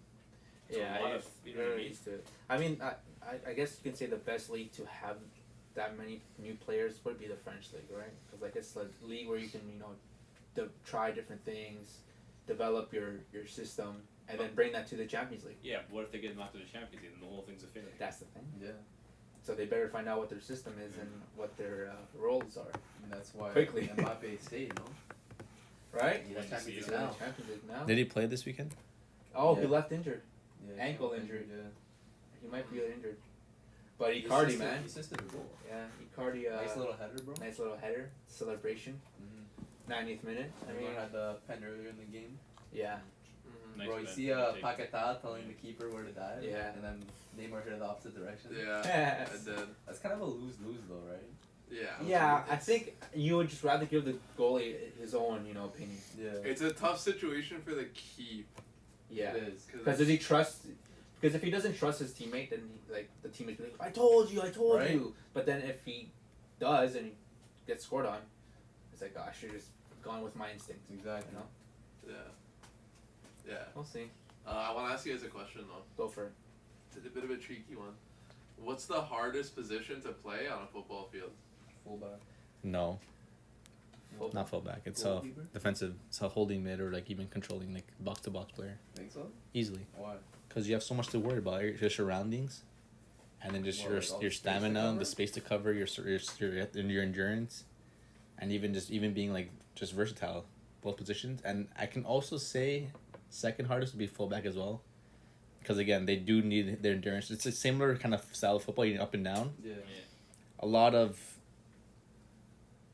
it's Yeah, a lot I- of you know what I very mean. used to it. I mean, I guess you can say the best league to have that many new players would be the French league, right? Because like it's a league where you can try different things, develop your system, and then bring that to the Champions League. Yeah, but what if they get knocked to the Champions League and the whole thing's a failure? That's the thing. Yeah. So they better find out what their system is and what their roles are. And that's why Quickly. Mbappe stayed, no? right? Yeah, When Champions you League see now. Champions League now. Did he play this weekend? Oh, he Yeah. left injured. Yeah, Ankle so injury. Yeah. He might be injured. But He Icardi, assisted- man. He assisted a goal. Yeah, Icardi. Nice little header, bro. nice little header celebration. Mm-hmm. 90th minute. I mean, Everyone had the pen earlier in the game. yeah. Mhm. Nice Bro, you man. see I'll take it. Paquetá telling the keeper where to dive. Yeah. And then Neymar hit it the opposite direction. Yeah, I did. That's kind of a lose-lose though, right? Yeah. Yeah, I It's- think you would just rather give the goalie his own, opinion. Yeah. it's a tough situation for the keep. Yeah. It is. Because does he trust? Because if he doesn't trust his teammate, then the teammate will be like, I told you. Right. But then if he does and he gets scored on, it's like, oh, I should have just gone with my instinct. Exactly. You know? Yeah. Yeah. We'll see. I want to ask you guys a question though. Go for it. It's a bit of a tricky one. What's the hardest position to play on a football field? Fullback. No, Fullback. not fullback. It's a Goalkeeper? defensive. It's a holding mid or like even controlling like box to box player Think so? easily. Why? Because you have so much to worry about your surroundings, and then just What, your like all your the space to stamina, cover? the space to cover, your endurance, and even being like just versatile, both positions. And I can also say, second hardest would be fullback as well, because again they do need their endurance. It's a similar kind of style of football, you up and down. Yeah. A lot of,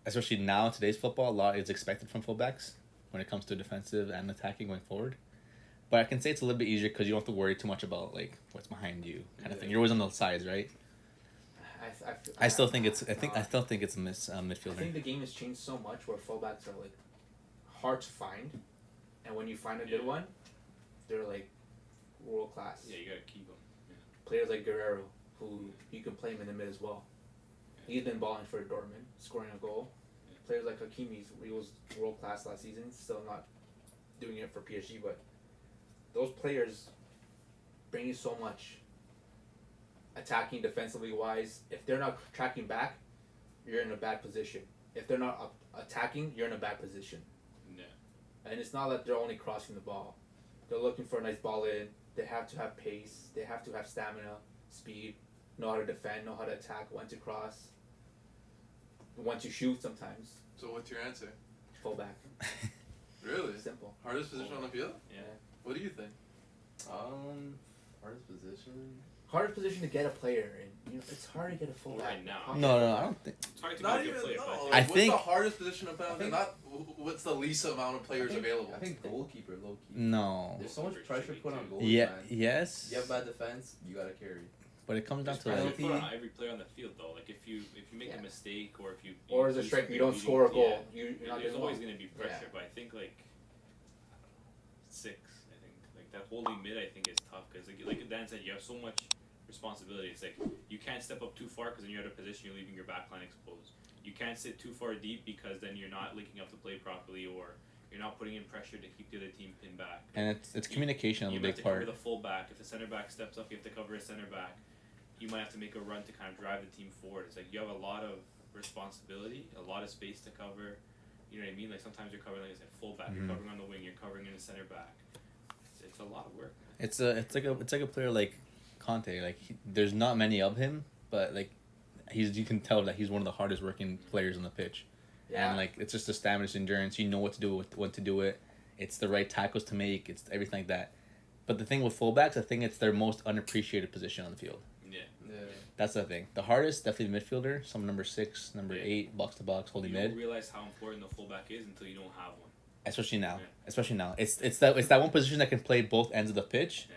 especially now in today's football, a lot is expected from fullbacks when it comes to defensive and attacking going forward. But I can say it's a little bit easier because you don't have to worry too much about like what's behind you kind of thing. You're always on the sides, right? I still think it's I still think it's a I midfielder. think the game has changed so much where fullbacks are like hard to find, and when you find a good Yeah. one, they're like world class. Yeah, you gotta keep him. Players like Guerrero, who you can play him in the mid as well. He's been balling for Dortmund, scoring a goal. Yeah. Players like Hakimi, he was world class last season, still not doing it for PSG, but those players bring you so much. Attacking, defensively wise, if they're not tracking back, you're in a bad position. If they're not attacking, you're in a bad position. Yeah. And it's not that they're only crossing the ball. They're looking for a nice ball in. They have to have pace. They have to have stamina, speed, know how to defend, know how to attack, when to cross, when to shoot sometimes. So what's your answer? Fullback. Really? Simple. Hardest position on the field? Yeah. What do you think? Hardest position. Hardest position to get a player in. It's hard to get a fullback. Right now. No, I don't think. It's hard to Not get a even. good player, No. but Like, I what's think- the hardest position to play on? I think- Not what's the least amount of players available. I think goalkeeper, low key. No. There's so much pressure put on goals. Yeah. Man. Yes. You have bad defense, you gotta carry. But it comes down There's to pressure like, put on every player on the field though. Like if you make Yeah. a mistake or if you Or as a do striker, you something don't score a leading- goal. You're not there's doing always well. gonna be pressure, Yeah. but I think like 6. I think like that holding mid I think is tough because like Dan said, you have so much responsibility. It's like you can't step up too far because then you're out of position. You're leaving your back line exposed. You can't sit too far deep because then you're not linking up the play properly or you're not putting in pressure to keep the other team pinned back. and it's communication on You the have big to cover part. the full back. If the center back steps up, you have to cover a center back. You might have to make a run to kind of drive the team forward. It's like you have a lot of responsibility, a lot of space to cover. You know what I mean? Like sometimes you're covering, like I said, full back. Mhm. You're covering on the wing. You're covering in the center back. It's a lot of work. It's like a player like Conte. Like there's not many of him, but like you can tell that he's one of the hardest working players on the pitch. Yeah. And like it's just the stamina, it's endurance. You know what to do, when to do it. It's the right tackles to make. It's everything like that. But the thing with fullbacks, I think it's their most unappreciated position on the field. Yeah. Yeah. That's the thing. The hardest, definitely the midfielder. Some number 6, number Yeah. 8, box to box, holding You mid. don't realize how important the fullback is until you don't have one. Especially now. Yeah. Especially now. It's that one position that can play both ends of the pitch. Yeah.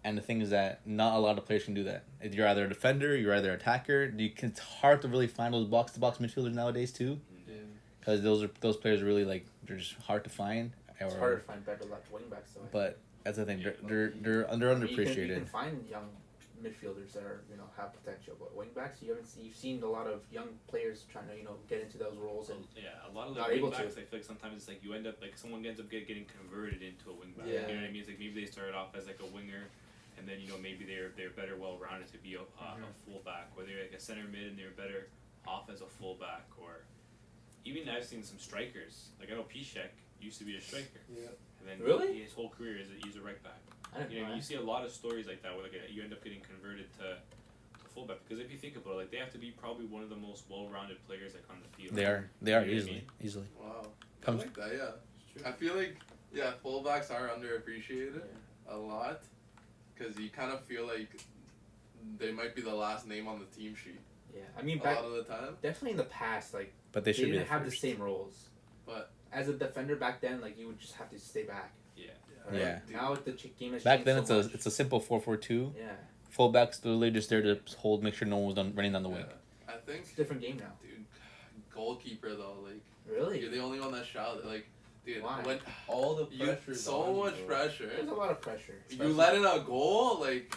And the thing is that not a lot of players can do that. You're either a defender, you're either an attacker. It's hard to really find those box to box midfielders nowadays too, Yeah. because those players are really like they're just hard to find. It's harder to find better like wingbacks though. But that's the thing. Yeah. They're You can underappreciated. find young midfielders that are have potential, but wingbacks you've seen a lot of young players trying to get into those roles and Yeah, a lot of the Not able wing to. backs, I feel like sometimes it's like you end up like someone ends up getting converted into a wing back. Yeah. You know what I mean? It's like maybe they started off as like a winger, and then maybe they're better well rounded to be a fullback, or they're like a center mid and they're better off as a fullback, or even I've seen some strikers. Like I know Piszczek used to be a striker, Yeah. and then Really? his whole career he's a right back. I didn't You know, know you that. see a lot of stories like that where like you end up getting converted to fullback because if you think about it, like they have to be probably one of the most well-rounded players like on the field. They are You know what I easily mean? easily. Wow. I Comes. like that, yeah. It's true. I feel like, yeah, fullbacks are underappreciated a lot. Because you kind of feel like they might be the last name on the team sheet Yeah, I mean, a back, lot of the time. definitely in the past, like But they they should be didn't the have the first. same roles. But As a defender back then, like you would just have to stay back. Yeah. dude, Now the game has Back changed then, so it's much. a simple 4-4-2. Yeah, Fullbacks literally just there to hold, make sure no one was running down the wing. I think, it's a different game now. dude, goalkeeper though, like Really? you're the only one that shouted, like, dude, Why? when All the you pressure. so much pressure, There's a lot of pressure. you let in a goal, like,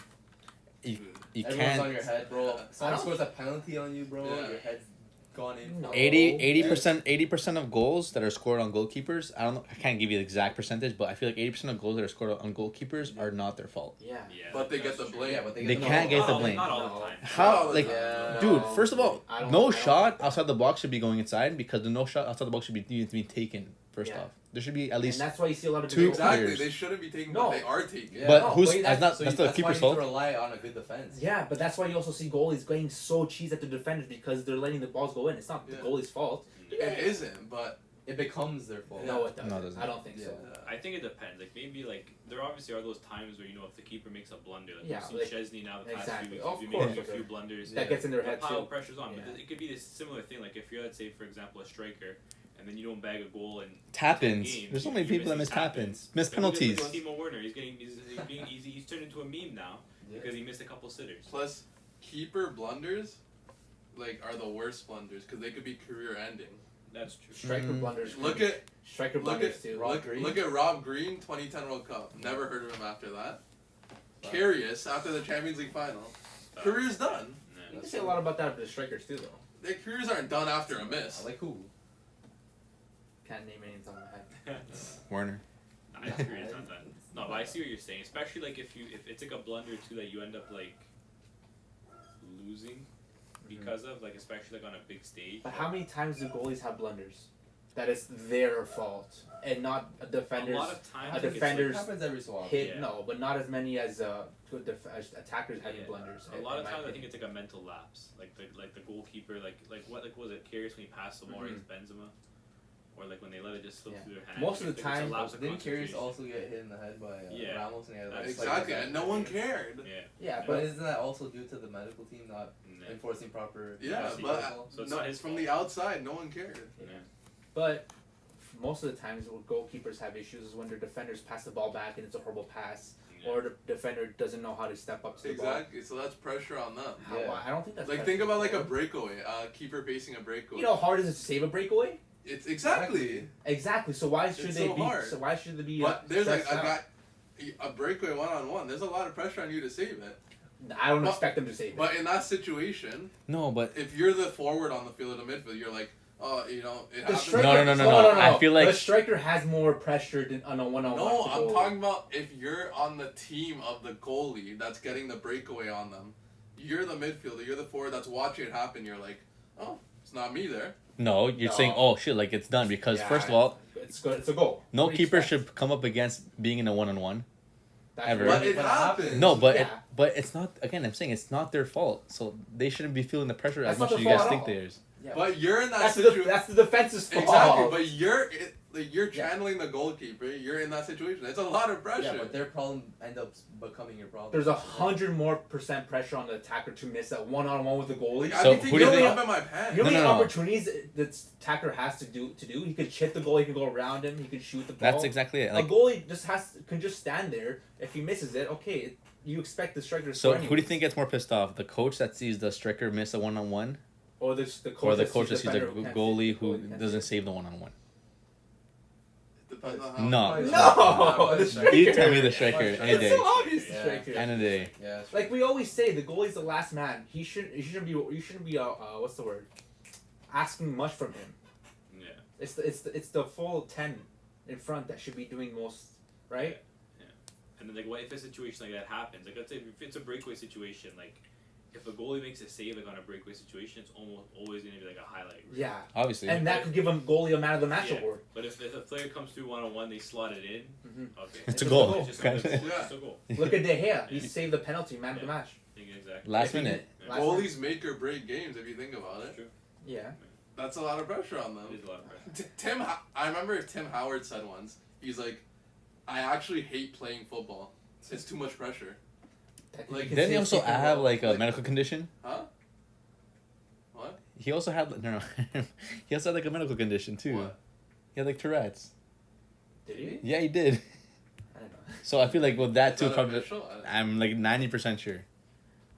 You- dude, You Everyone's can't. on your head, bro. Yeah. Someone I don't- scores a penalty on you, bro. Yeah. Your head's gone in. No. 80% of goals that are scored on goalkeepers, I don't know, I can't give you the exact percentage, but I feel like 80% of goals that are scored on goalkeepers are not their fault. Yeah. Yeah, but they get that's the true. blame. Yeah, but They get can't get the Not blame. all No. the time. How, No, like, Yeah. dude, No. first of all, I don't- no I don't shot think- outside the box should be going inside because the no shot outside the box should be needing to be taken first Yeah. off. There should be at And least. that's why you see a lot of two debates. Exactly, players. they shouldn't be taking, No. but they are taking. Yeah. But No, who's wait, that's not So that's you, the that's why keeper's you fault. need to rely on a good defense. Yeah, but that's why you also see goalies getting so cheesed at the defenders because they're letting the balls go in. It's not the Yeah. goalie's fault. It isn't, but It becomes their fault. No, it doesn't. No, it doesn't. I don't think so. I think it depends. Like maybe like there obviously are those times where if the keeper makes a blunder, like Yeah, we've seen like- Chesney now the past exactly. few weeks, Of he's course, making a okay. few blunders. That gets in their The head pile too. of pressure's on, Yeah. but it could be this similar thing. Like if you're, let's say, for example, a striker, and then you don't bag a goal and Tap-ins. games, There's so you- many you're people that miss missing tap-ins. Miss Like, look at- penalties. look at Timo Werner, he's turned into a meme now because he missed a couple sitters. plus keeper blunders, like, are the worst blunders because they could be career ending. That's true. Striker blunders. Look at striker look blunders at too. Rob look, Green. look at Rob Green, 2010 World Cup. Never heard of him after that. Karius after the Champions League final. Career's done. You can say a lot about that with the strikers too, though. Their careers aren't done after a miss. Like who? Can't name names on my head. Werner. I agree it's not that. No, but I see what you're saying. Especially like if it's like a blunder too that you end up like losing because of, like, especially like on a big stage. But how many times do goalies have blunders? That it's their fault and not a defender's A lot of times a like, it's, defender's It happens every so often. hit. Yeah. No, but not as many as as attackers having Yeah. blunders. A in lot of my times I opinion. think it's like a mental lapse. Like the goalkeeper, like what was it? Karius when he passed the ball Mhm. against Benzema, or like when they let it just slip Yeah. through their hands. Most of the Like, it's a time- lapse of Didn't Karius concentration. also get hit in the head by Yeah. Ramos? And he had, like, That's Exactly, slightly and no one back. cared. Yeah. Yeah, But but isn't that also due to the medical team not Yeah. enforcing proper? Yeah, Messi. but So it's no, not his from fault. the outside, no one cared. But most of the times what goalkeepers have issues is when their defenders pass the ball back and it's a horrible pass, Yeah. or the defender doesn't know how to step up to the ball. Exactly, so that's pressure on them. How, Yeah. I don't think that's Like, pressure. think about like a breakaway, keeper pacing a breakaway. You know how hard is it to save a breakaway? It's exactly. Exactly. So why should It's they so be? hard. So why should they be? But there's like stressed out? a breakaway 1-on-1. There's a lot of pressure on you to save it. I don't But- expect them to save it. But in that situation, No, but if you're the forward on the field of the midfield, you're like, oh, it The happens. striker, No. I feel like- the striker has more pressure than on a one-on-one. No, with the I'm goalie. talking about if you're on the team of the goalie that's getting the breakaway on them. You're the midfielder. You're the forward that's watching it happen. You're like, oh, it's not me there. no, you're No. saying, oh shit, like it's done because Yeah, first of all, it's good. It's a goal. no What do you keeper expect? should come up against being in a one-on-one. That's ever. right. But it But it happens. happens. No, but Yeah. but it's not. Again, I'm saying it's not their fault, so they shouldn't be feeling the pressure That's as not much as their you guys fault think at they all. is. Yeah. But you're in that That's the situation. that's the defense's fault. Exactly, but you're Yeah. channeling the goalkeeper. You're in that situation. It's a lot of pressure. Yeah, but their problem end up becoming your problem. There's 100% pressure on the attacker to miss that one-on-one with the goalie. Like, So I'd be who do you taking think- up in my pants. You know how many No. opportunities the attacker has to do? He could chip the goal. He could go around him. He could shoot the ball. That's exactly it. A Like, goalie just can just stand there. If he misses it, okay, you expect the striker to so score who do you anyways. think gets more pissed off? The coach that sees the striker miss a one-on-one, Or the coach or the coach that sees the defender who can't goalie save- who can't doesn't save. save the one-on-one? Depends on No. how No, the striker. You tell me the striker any It's day. so obvious, the Yeah. striker. End of the day. Yeah. Like we always say, the goalie's the last man. You shouldn't be. You shouldn't be. What's the word? Asking much from him. Yeah. It's the full 10 in front that should be doing most, right? And then like what if a situation like that happens? Like let's say if it's a breakaway situation, like if a goalie makes a save like on a breakaway situation, it's almost always gonna be like a highlight reel. Yeah, Obviously. and that could give him goalie a man of the match Yeah. award. But if a player comes through 1-on-1, they slot it in. Mhm. Okay. It's a It's goal. a It's just a goal. It's Yeah. just a goal. Look at De Gea. He saved the penalty, man of the Yeah. match. Exactly. Last If he minute. did- last Goalies make or break games if you think about it. True. Yeah, That's a lot of pressure on them. It is a lot of pressure. I remember Tim Howard said once, he's like, I actually hate playing football. It's too much pressure. Like, Didn't he also have like a Like- medical condition? Huh? What? He also had he also had like a medical condition too. What? He had like Tourette's. Did he? Yeah, he did. I don't know. So I feel like with that Is too, that probably official? I'm like 90% sure.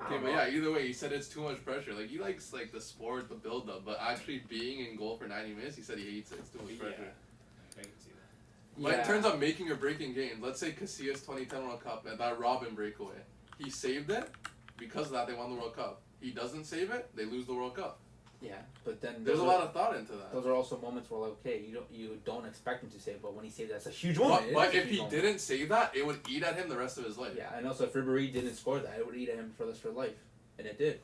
Okay, but yeah, either way, he said it's too much pressure. Like, he likes like the sport, the build up, but actually being in goal for 90 minutes, he said he hates it. It's too much pressure. Yeah, I can see that. But in terms of making or breaking games, let's say Casillas 2010 World Cup and that Robin breakaway, he saved it. Because of that, they won the World Cup. He doesn't save it, they lose the World Cup. Yeah, but then There's a lot of thought into that. Those are also moments where, like, okay, you don't expect him to save, but when he saved, that's a huge moment. But It is a if huge he moment. didn't save that, it would eat at him the rest of his life. Yeah, and also if Ribéry didn't score that, it would eat at him for life, and it did.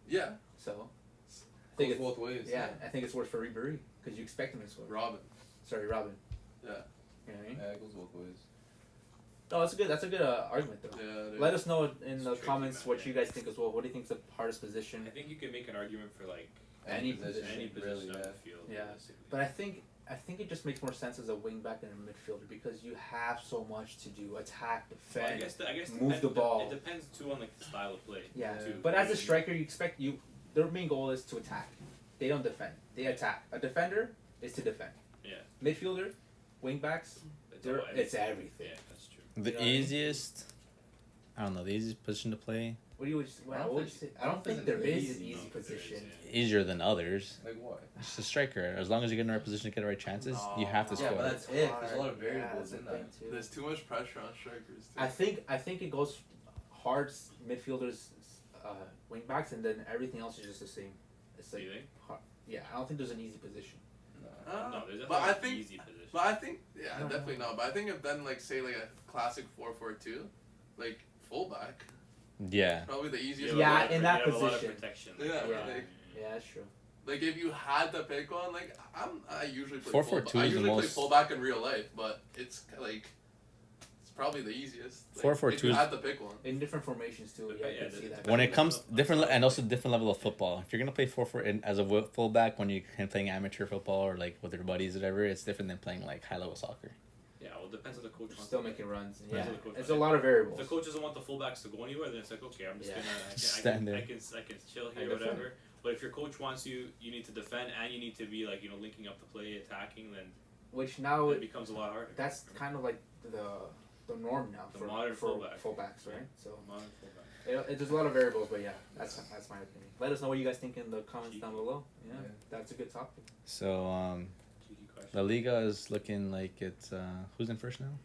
Yeah. So, I Goes think it's both ways. yeah, I think it's worse for Ribéry because you expect him to score. Robin. Sorry, Robin. Yeah. You know what I mean? Yeah, it goes both ways. No, that's a good argument though. Yeah. Let us know in It's the tricky, comments man, what yeah. you guys think as well. What do you think is the hardest position? I think you can make an argument for like Any any position really, on yeah. the field. Yeah. realistically. But I think it just makes more sense as a wing back and a midfielder because you have so much to do: attack, Well, defend. I guess move the ball. It depends too on like the style of play. Yeah, too. but as a striker, you expect their main goal is to attack. They don't defend. They attack. A defender is to defend. Yeah. Midfielder, wing backs, it's everything. Yeah, that's true. The You know what I mean? easiest, I don't know, the easiest position to play, What do you what would you say? I don't think there is an easy No, there position. is, yeah. easier than others. Like what? It's a striker. As long as you get in the right position to get the right chances, you have to No. Yeah, score. but that's it. There's a lot of variables that's in the that. thing, too. There's too much pressure on strikers. Too. I think it goes hard midfielders, wing backs, and then everything else is just the same. It's Do like you think? hard. Yeah, I don't think there's an easy position. No, there's but I definitely think, easy position. but I think, yeah, I don't definitely not. But I think if then like say like a classic 4-4-2, like fullback, Yeah. probably the easiest. Yeah, one. in that you have a lot of position. protection. Yeah, Yeah. like, Yeah, that's true. like if you had to pick one, like I usually play 4-4-2 fullback. I is the usually play most- fullback in real life, but it's like it's probably the easiest. Like, 4-4-2 If you is- had to pick one. In different formations too. Yeah, I can see that. When it comes different and also different level of football. If you're gonna play 4-4 as a fullback when you're playing amateur football or like with your buddies or whatever, it's different than playing like high level soccer. Yeah, well, it depends on the coach. You're wants still to- making runs. Depends Yeah, on the coach it's wants a to- lot of If variables. the coach doesn't want the fullbacks to go anywhere, then it's like okay, I'm just Yeah. gonna Stand there. I can chill And here or defend. whatever. But if your coach wants you need to defend and you need to be like linking up the play, attacking, then Which now it becomes a lot harder. that's kind of like the norm now The for modern for fullback. fullbacks, right? So Modern fullback. there's a lot of variables, but yeah, that's my opinion. Let us know what you guys think in the comments down below. Yeah, Yeah. that's a good topic. So Cheeky question. La Liga is looking like it's who's in first now?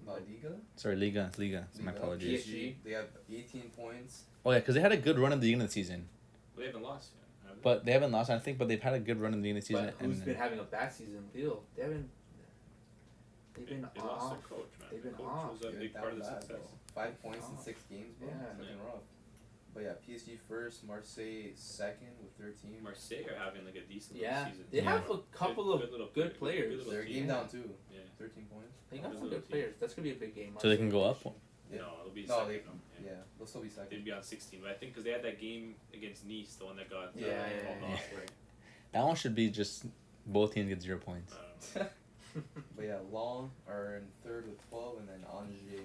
La Liga? Sorry, Liga. My Liga. apologies. PSG. They have 18 points. Oh yeah, because they had a good run at the beginning of the season, We haven't lost yet. have we? but they haven't lost. I think, but they've had a good run in the beginning of the season. But who's and been having a bad season? Lille. They've been They lost off. their coach, man. They've The been coach off. was a Yeah, big down part of the bad, success. bro. 5 points in Off. 6 games, bro. Yeah. It's looking rough. But yeah, PSG first, Marseille second with 13. Marseille are having like a decent Yeah, season. they have a couple of little good players. little They're a team. game down too. Yeah. 13 points. They got Good some little good team. players. That's gonna be a big game. So they can go Marseille. up? Yeah. No, it'll be No, second. they, no, yeah, they'll still be They'd second. be on 16, but I think because they had that game against Nice, the one that got Yeah, called yeah. off, right? That one should be just both teams get 0 points. But yeah, Lens are in third with 12, and then Angers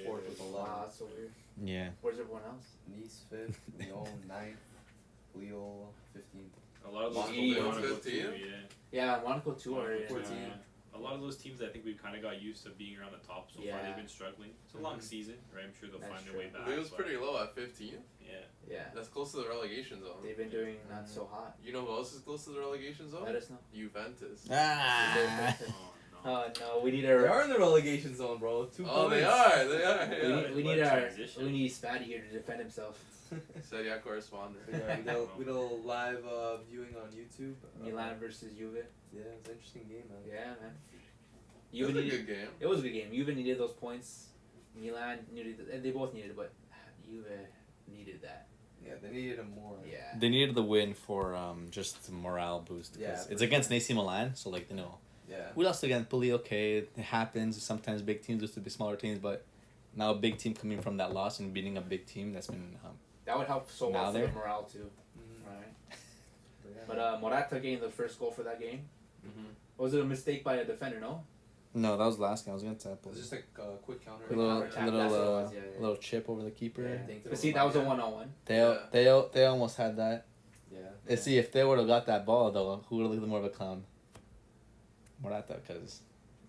fourth with 11. Wow, that's so weird. Yeah. Where's everyone else? Nice fifth, Lyon ninth, Lille 15th. A lot of those Monaco teams is are on a good 15. team. Yeah. Yeah, Monaco too are in. 14. A lot of those teams, I think we've kind of got used to being around the top so far. Yeah. They've been struggling. It's a long Mhm. season, right? I'm sure they'll That's find their true. way back. It was but- pretty low at 15. Yeah. Yeah, That's close to the relegation zone. they've been doing not so hot. You know who else is close to the relegation zone? Let us know. Juventus. Ah. Oh, no. No, we need They our. are in the relegation zone, bro. 2 Oh, points. they are. They are. We Yeah. need, we What need a our. transition. We need Spatty here to defend himself. Serie A correspondent. Yeah, we did a live viewing on YouTube. Milan versus Juve. Yeah, it was an interesting game, man. Yeah, man. It was Juve a needed. good game. It was a good game. Juve needed those points. Milan needed. And they both needed it, but Juve needed that. Yeah, they needed him more. Yeah. They needed the win for just the morale boost. Yeah, It's for against AC Milan, so like Yeah. we lost against Pili. Okay, it happens. Sometimes big teams lose to the smaller teams, but now a big team coming from that loss and beating a big team that's been That would help so Now well for they're- the morale too. Mhm. Right. But Morata getting the first goal for that game. Mm-hmm. Was it a mistake by a defender? No. No, that was last game. I was gonna tap. It was just like a quick counter. A little, Counter attack, little, that's what it was, yeah. little chip over the keeper. Yeah. But see, that was a 1-on-1. They almost had that. Yeah. And see, if they would have got that ball though, who would have looked more of a clown? Morata, because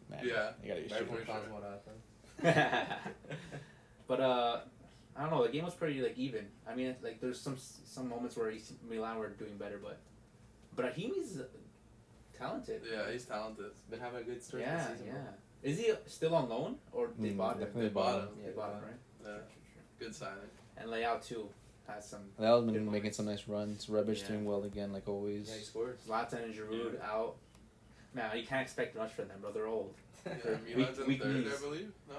man, Yeah. you gotta be Everyone stupid. clowns Morata. But I don't know. The game was pretty like even. I mean, like there's some moments where Milan were doing better, but Brahimi's talented. Yeah, he's talented. Been having a good start Yeah, this season. yeah. Is he still on loan or they bought him? Definitely They bought bottom. him. They bought him, right? Yeah, good signing. And Leao too has some. Leo's Good been making moments. some nice runs. Rubbish Yeah. doing well again, like always. Yeah, he scored. Zlatan and Giroud out. Man, you can't expect much from them, bro. They're old. Yeah, Weak- Milan's in weak third, knees. I believe. No.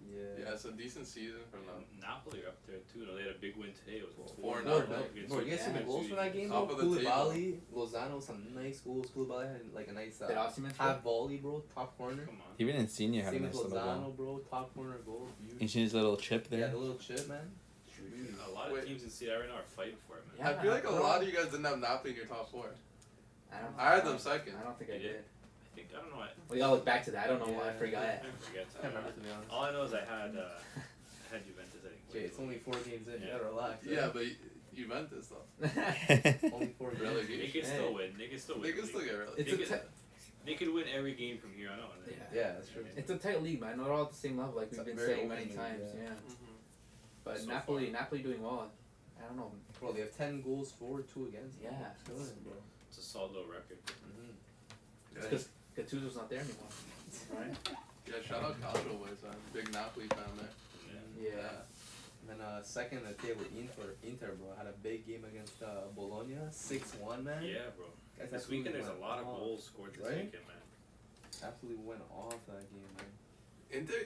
Yeah. Yeah, it's a decent season from them. Napoli are up there too. You know, they had a big win today. It was 4-0. Bro, you guys see the goals from that game? Top Bro? of the table. Koulibaly, Lozano, some nice goals. Koulibaly had like a nice Did Osimhen score? half volley, bro. Top corner. Come on. Even Insigne had a Same nice with little goal. Lozano, bro. Top corner goal. Beautiful. Insigne's little chip there. Yeah, the little chip, man. A lot of Wait. teams in Serie A right now are fighting for it, man. Yeah, I feel like a bro. lot of you guys didn't have Napoli in your top four. I I had them second. I don't think I You did. did? I don't know. We gotta look back to that. I don't know why I Yeah. forgot. I forget. I can't remember, to be honest. All I know is I had Juventus. I think. Jay, it's only 4 games in. You Yeah. gotta relax. Yeah, but Juventus though. Only 4 games. They Relegation. can still win. They can still win. They the can still league. get It's relegated. a They could win every game from here on out. Yeah. Yeah, that's true. It's a tight league, man. Not all at the same level, like It's we've a been very saying open many league, times. yeah. Yeah. Mhm. But So Napoli doing well. I don't know. Bro, they have 10 goals for, 2 against. Yeah. Killing, bro. It's a solid little record. Mm-hmm. Yeah, Because Gattuso's not there anymore, right? yeah, shout out Calcio boys, man. Big Napoli fan there. Yeah. Yeah. And then second in the table, Inter, bro, had a big game against Bologna, 6-1, man. Yeah, bro. Guys, This absolutely weekend there's a went lot of off. goals scored this Right? weekend, man. Absolutely went off that game, man.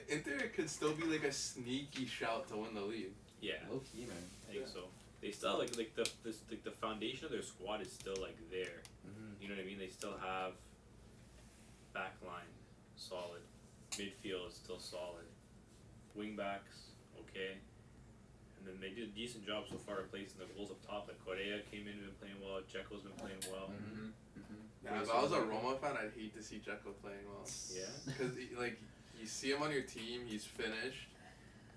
Inter could still be like a sneaky shout to win the league. Yeah, Low key, man. I think so. They still like the foundation of their squad is still like there. Mm-hmm. You know what I mean? They still have back line solid, midfield is still solid, wing backs okay, and then they did a decent job so far replacing the goals up top. Like Correa came in and been playing well. Dzeko's been playing well. Mm-hmm. Mm-hmm. Yeah, if I was a Roma fan, I'd hate to see Dzeko playing well. Yeah. Because like you see him on your team, he's finished,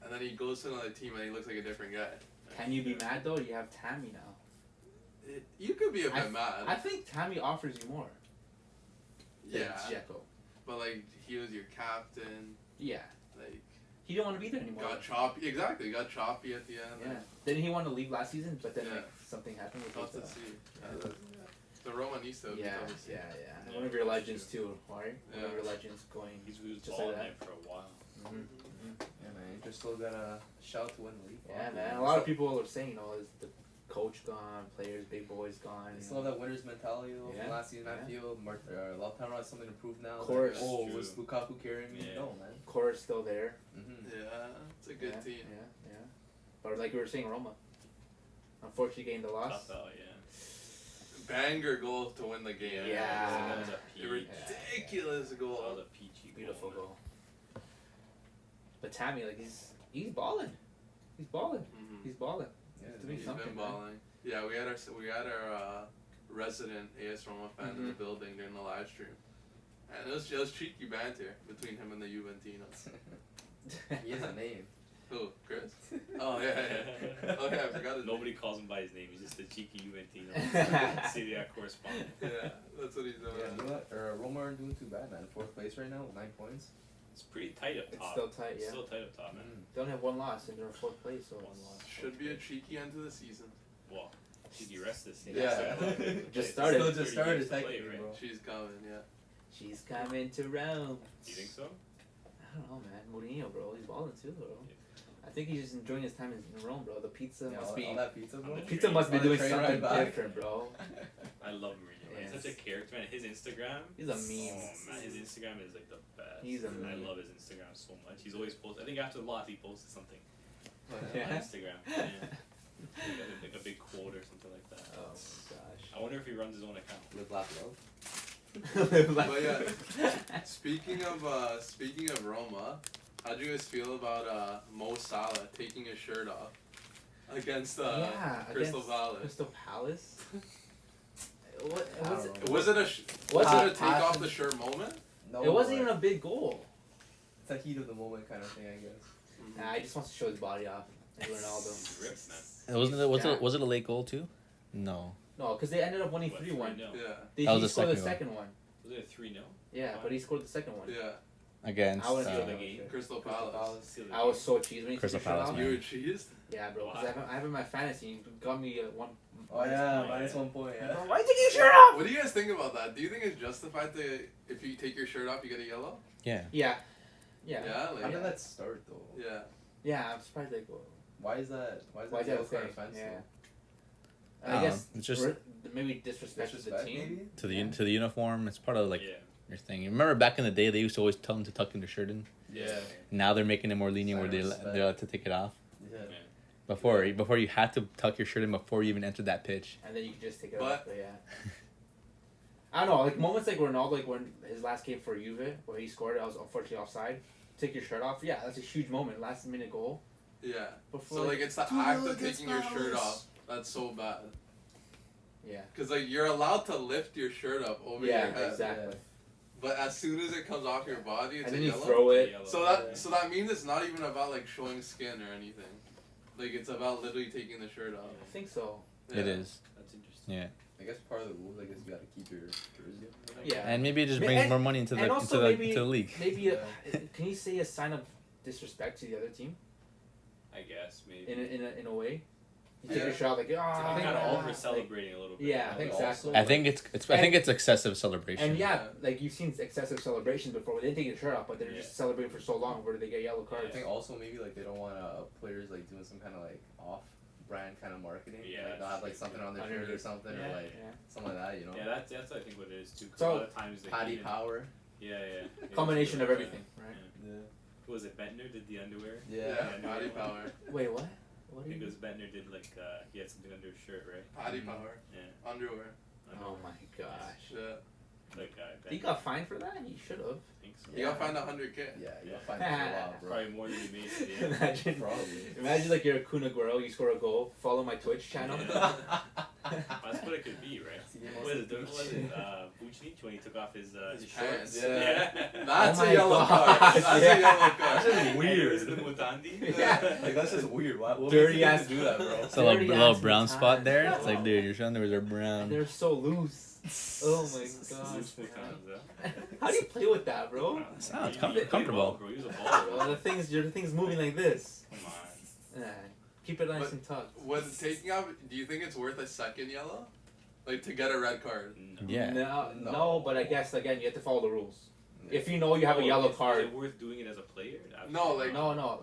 and then he goes to another team and he looks like a different guy. Can you be mad though? You have Tammy now. You could be a bit mad. I think Tammy offers you more than Yeah, Dzeko. but like he was your captain. Yeah. Like He didn't want to be there anymore. got choppy. Exactly, got choppy at the end. Yeah. Didn't he want to leave last season? But then Yeah. like something happened with Tough to his, see. Yeah, the Romanista would be yeah, tough to see. yeah. Yeah, One of your that's legends too, right? One Yeah. of your legends going. He was Just balling like that. there for a while. Mm-hmm. Yeah, man. Inter still got a shout to win the league. Yeah, man. A lot of people are saying, is the coach gone, players, big boys gone. They you still know. have that winner's mentality though Yeah, from last season. I yeah. feel Lautaro has something to prove now. Of course. Like, oh, True. was Lukaku carrying me? Yeah. No, man. Core's still there. Mm-hmm. Yeah, it's a good yeah, team. Yeah, yeah. But like we were saying, Roma. Unfortunately, getting the loss. Tough out, yeah. Banger goal to win the game. Yeah. That was a A peach. ridiculous That goal. was a peachy Beautiful man. goal. But Tammy, like he's balling. He's balling. Mm-hmm. He's balling. Yeah, Doing He's something, been man. balling. Yeah, we had our resident AS Roma fan in the building during the live stream, and it was cheeky banter between him and the Juventinos. He has a name. Who, Chris? Oh yeah. Oh yeah, I forgot his Nobody calls him by his name. He's just the cheeky Juventino. Serie A correspondent. name. Yeah, that's what he's doing. Yeah, you know what? Roma aren't doing too bad, man. 4th place right now with 9 points. It's pretty tight up It's top. still tight, yeah. Still tight up top, man. Mm. They only have one loss and they're in 4th place, so One loss. Should be a cheeky end to the season. Well, cheeky rest this season. Yeah. Just started. Still just 30 started games to play, technically, right? bro. She's coming, yeah. she's coming to Rome. Do you think so? I don't know, man. Mourinho, bro, he's balling too, bro. I think he's just enjoying his time in Rome, bro. The pizza Yeah, must all, be. all that pizza, bro. On the Pizza must be On the doing train something ride back. different, bro. I love Mourinho. Man. He's Yes. such a character, man. His Instagram. He's a meme. Oh man, his Instagram is like the best. He's a I meme. love his Instagram so much. He's always posting. I think after the loss, he posted something Yeah. on Instagram. Yeah. Like a big quote or something like that. Oh my gosh. I wonder if he runs his own account. Live, laugh, love. But yeah, speaking of Roma, how'd you guys feel about Mo Salah taking his shirt off against yeah, Crystal against Palace. Crystal Palace. What I was don't it? know. Was it a take Passion. off the shirt moment? No, It wasn't but even a big goal. It's a heat of the moment kind of thing, I guess. Nah, he just wants to show his body off. Like Ronaldo. He's ripped, man. Was it a late goal too? No. No, because they ended up winning What, 3-1. 3-0? Yeah, He That was the scored the second second one. Was it a 3-0? Yeah, but he scored the second one. yeah. Against I was Seal uh, the game. Crystal Crystal Palace. Seal the I was game. so cheesed when he took Crystal his shirt Palace, off. man. You were cheesed? Yeah, bro. Because Why? I have him in my fantasy. He got me one. Oh yeah, Oh, minus yeah. 1 point. Yeah. Why are you taking your shirt off? What do you guys think about that? Do you think it's justified to if you take your shirt off, you get a yellow? yeah. Yeah. Yeah. Yeah, How like did that start though? yeah. Yeah, I'm surprised. Like, Why is that? Why is why that is that yellow a card thing? offensive? Yeah. I guess It's just maybe disrespect to the Disrespect, team. maybe? to the to the uniform. It's part of like Yeah. your thing. You remember back in the day, they used to always tell them to tuck in their shirt in. Yeah. Now they're making it more lenient Sign where of respect. they're allowed to take it off. Yeah. Before you had to tuck your shirt in before you even entered that pitch. And then you can just take it But- off. But yeah. I don't know, like moments like Ronaldo, like when his last game for Juve, where he scored, I was unfortunately offside. Take your shirt off. Yeah, that's a huge moment. Last minute goal. Yeah. Before, So like it's the act of taking your shirt off that's so bad. yeah. Cause like you're allowed to lift your shirt up over Yeah, your head, exactly. but as soon as it comes off your body, it's And a then you yellow. throw it. Yellow. So that means it's not even about like showing skin or anything. Like it's about literally taking the shirt off. I think so. Yeah. It is. That's interesting. Yeah. I guess part of the rules, I guess, you gotta keep your jersey. on. Yeah. And maybe it just Ma- brings and- more money into and the also into the, maybe- into the league. Maybe can you say a sign of disrespect to the other team I guess maybe. in a way? You take Yeah. your shot like I ah. think kind Yeah. of over celebrating a little bit. Yeah, you know? think exactly. I think it's excessive celebration. And yeah, like you've seen excessive celebrations before. Where they take your shirt off, but they're Yeah. just celebrating for so long. Where do they get yellow I cards? think also maybe like they don't want players like doing some kind of like off-brand kind of marketing. Yeah, Like, they'll have like something on their shirt or something Yeah, or like yeah. something like that. You know. Yeah, that's I think what it is too. 'Cause So, a lot of times they Paddy even- Power. Yeah, yeah. Combination of Yeah. everything, right? Yeah. Who was it? Bentner did the underwear. Yeah. Paddy Power. Wait, what? What I do think you? it was Bentner did like he had something under his shirt, right? Paddy Mhm. Power. Yeah. Underwear. Oh my gosh. Yeah. Like He Bentner, got fined for that. He should have. I think so. You gotta find 100K. Yeah. You Yeah. gotta find it for a while, bro. Probably more than he made today. Imagine. Probably. Imagine like you're a Kun Aguero, you score a goal. Follow my Twitch channel. That's what it could be, right? Was it Buchanan when he took off his His shorts? pants. Yeah. That's Oh a my yellow gosh, card. That's yeah. a yellow That's card. just And it was weird. the Mutandi. Yeah. Like that's just weird. Why? What Dirty makes you ass- do that, bro? It's a little, Dirty little ass brown Mutandi. spot there. It's like, dude, your underwears are brown. They're so loose. Oh my Loose gosh. Mutans, huh? How do you play with that, bro? Sounds He comfortable. played ball, bro. He was a baller. Well, the thing's moving like this. Come on. Yeah. Keep it nice But- and tucked. Was taking off? Do you think it's worth a second yellow? Like to get a red card? No. Yeah. No, but I guess again you have to follow the rules. If you know you have a Oh, yellow is card, it worth doing it as a player? No, like- no. No.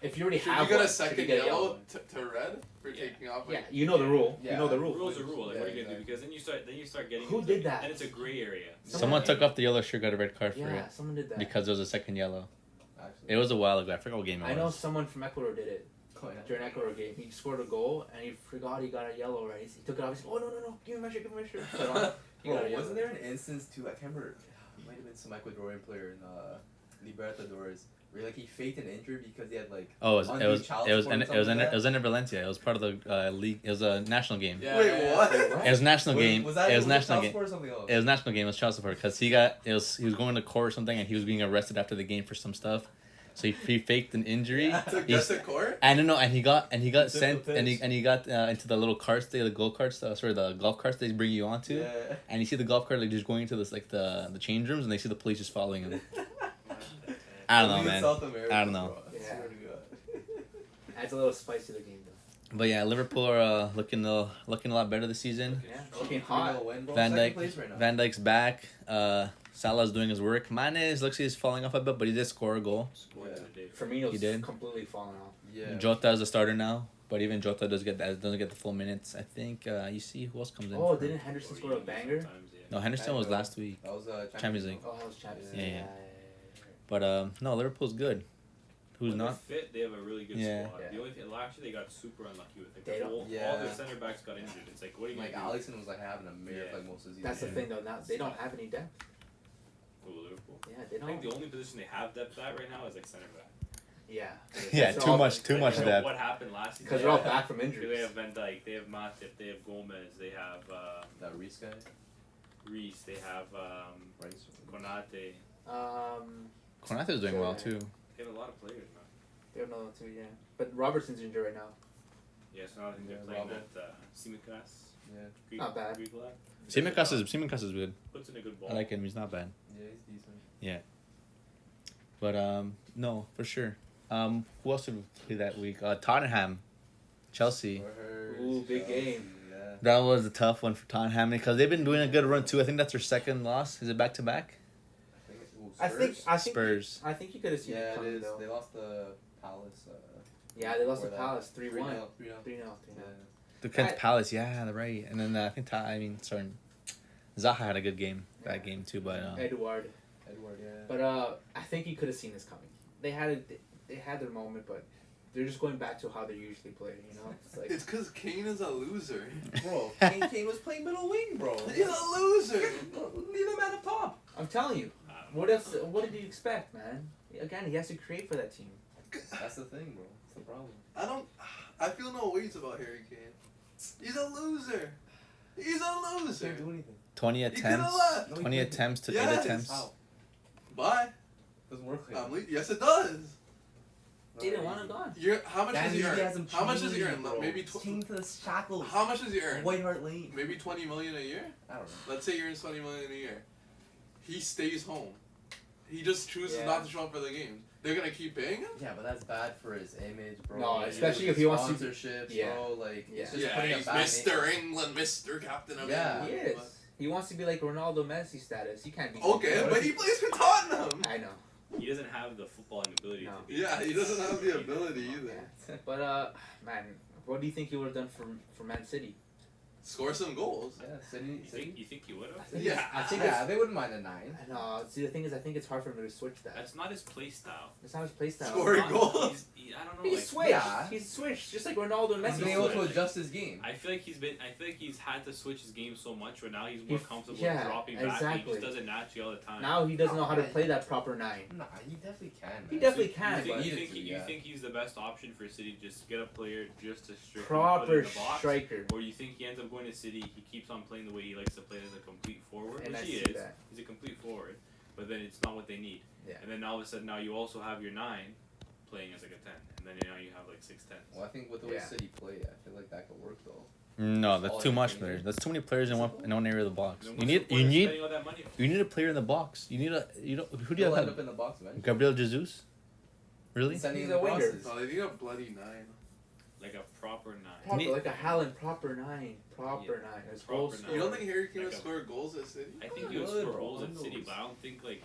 If you already Should have you get one, a should second you get a yellow to red for Yeah. taking off? Yeah, Like, you know the rule. Yeah. You know the The rule. rules are rule. Like, Yeah, what are you gonna do? exactly. Because then you start getting. Who into, did like, that? Then it's a gray area. Someone took off the yellow shirt, got a red card for Yeah, it someone did that. because there was a second yellow. Actually. It was a while ago. I forgot what game it was. I know someone from Ecuador did it Oh, yeah. during Ecuador game. He scored a goal and he forgot he got a yellow. Right? He took it off. He said, "Oh no! Give me my shirt! Give me my shirt!" Put it on. He got a Bro, yellow. wasn't there an instance too? I can't remember. It might have been some Ecuadorian player in Libertadores where like he faked an injury because he had like. Oh, it was Undue child support or something like that? in Valencia. It was part of the league. It was a national game. Yeah. Wait, what? It was a national game. Was that it was national child game. support or something else? It was national game. It was child support because he was going to court or something, and he was being arrested after the game for some stuff. So he faked an injury. to get to court? I don't know, and he got Simple sent, and pitch. he got into the little carts, the golf carts, the golf carts they bring you onto, Yeah. and you see the golf cart like just going into this like the change rooms, and they see the police just following him. I don't know, Only in man. South America, I don't know. bro. I Yeah. swear to God. Adds a little spice to the game, though. But yeah, Liverpool are looking a lot better this season. Yeah, looking hot. 3-0 win, bro. Van Second Dijk, place right now. Van Dijk's back. Salah's doing his work. Mane looks like he's falling off a bit, but he did score a goal. Scored Yeah. the other day. Firmino's He did. completely fallen off. Yeah. Jota is a starter now, but even Jota doesn't get the full minutes. I think you see who else comes in. Oh, for- didn't Henderson score a banger? Sometimes, yeah. No, Henderson was Banger. last week. That was Champions League. Oh, that was Champions Yeah, League. yeah. But no, Liverpool's good. Who's When not? they're fit, they have a really good Yeah. squad. Yeah. The only thing, last year they got super unlucky with it. They don't- All Yeah. their center backs got injured. It's like, what are you Like gonna do? Alisson was like having a mare Yeah. for like most of the season. That's the Yeah. thing, though. Now they don't have any depth. Who, Liverpool? Yeah, they I think don't. the only position they have depth at right now is like center back. Yeah. Yeah, They're too all- much Like, you know depth. what happened last season? Because they're all back from They injuries. have Van Dijk, they have Matip, they have Gomez, they have That Reese guy. Reese, they have Rice. Konate. Konate's doing well too. They have a lot of players, man. They have another two, yeah. But Robertson's injured right now. Yeah, so now I think they're Yeah, playing Robbo. that Simicas. Yeah. Greek, Not bad. Greek lad. Simicas is good. Puts in a good ball. I like him. He's not bad. Yeah, he's decent. But no, for sure. Who else did we play that week? Tottenham, Chelsea. Ooh, big game. Yeah. That was a tough one for Tottenham because they've been doing a good run too. I think that's their second loss. Is it back to back? I think Spurs. I think you could have seen Yeah, it it coming is. though. They lost the Palace. Yeah, they lost to before that. Palace 3-1. 3-0. 3-0. 3-0. Against Palace, yeah, they're right. And then I think Zaha had a good game that game too. But Edward. Edward, yeah. But I think you could have seen this coming. They had their moment, but they're just going back to how they usually play. You know, it's like It's because Kane is a loser. Bro, Kane was playing middle wing, bro. He's a loser. Leave him at the top. I'm telling you. What else? What did you expect, man? Again, he has to create for that team. That's the thing, bro. That's the problem. I feel no weights about Harry Kane. He's a loser. He's a loser. Can't do anything. 20 could've attempts. left. No, he 20 couldn't. attempts to Yes. 8 attempts. How? Bye. Doesn't work like that. Yes, it does. They didn't want him gone. How much does he earn? How much does he earn? Bro. Maybe Chained to the shackles. How much does he earn? White Hart Lane. Maybe 20 million a year. I don't know. Let's say he earns 20 million a year. He stays home. He just chooses Yeah. not to show up for the games. They're gonna keep paying him. Yeah, but that's bad for his image, bro. No, Like, especially his if he wants to- sponsorships, Yeah. bro. Like, Yeah. it's just Yeah, putting a he's bad Mr. England, Mr. Captain of Yeah. He England. is. He wants to be like Ronaldo, Messi status. He can't be. Okay, What but if he plays for Tottenham. I know. He doesn't have the footballing ability No. to be. Yeah, he doesn't have the ability either. Yeah. But man, what do you think he would have done for Man City? Score some goals. Yeah, City. You think he would have? Yeah. I think Yeah, they wouldn't mind a 9. No, see the thing is, I think it's hard for him to switch that. That's not his play style. It's not his play style. Scoring Not- goals. I don't know. He's Like, switched. Yeah. He's switched, just like Ronaldo and He's Messi. been able to switched. adjust his game. I feel like he's had to switch his game so much where now he's more comfortable yeah, dropping back. And he exactly. just does it naturally all the time. Now he doesn't know how to play that proper 9. Nah, he definitely can. Man. He definitely You can, think, but you, needed think, to, you yeah. think he's the best option for City? Just get a player just to strictly put in proper the box, striker. or you think he ends up going to City? He keeps on playing the way he likes to play as a complete forward, And which I he see is. that. He's a complete forward, but then it's not what they need. Yeah. And then all of a sudden now you also have your 9 playing as like a 10, and then now you have like 6 10s. Well, I think with the way Yeah. City play, I feel like that could work though. No, All that's too in much the players. game. That's too many players in one area of the box. Then You what's need the point of spending all that money for? you need a player in the box. You need who do you He'll end have? up in the box eventually. Gabriel Jesus? Really? Sending He's him a winger. crosses. No, they need a bloody 9. Like a proper 9. Proper, Need- like a Haaland, proper 9. Proper 9. His Proper goal 9. scorer. You don't think Harry Kane Like would a- score goals at City? I think He he would would, score bro. goals at Who City, knows? but I don't think like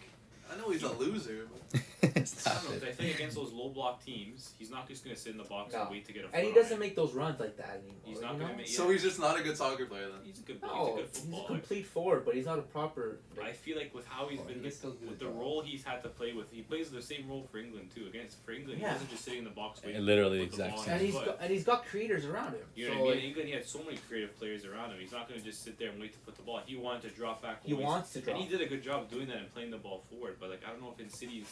I know he's a loser, but I don't know. Stop I it. think against those low block teams, he's not just gonna sit in the box No. and wait to get a. And he foot on doesn't it. make those runs like that anymore. He's not you gonna know? make. so he's just not a good soccer player then. He's a good. No, he's a good he's a footballer. complete forward, but he's not a proper. I feel like with how he's Oh, been, he can still do with the the job. role he's had to play with, he plays the same role for England too. For England, Yeah. he wasn't just sitting in the box waiting. Literally, to put the ball exactly. in And his he's foot. got creators around him. You know so what I mean? like, In England, he had so many creative players around him. He's not going to just sit there and wait to put the ball. He wanted to drop back. he always. wants to And drop. he did a good job doing that and playing the ball forward. But like, I don't know if in City's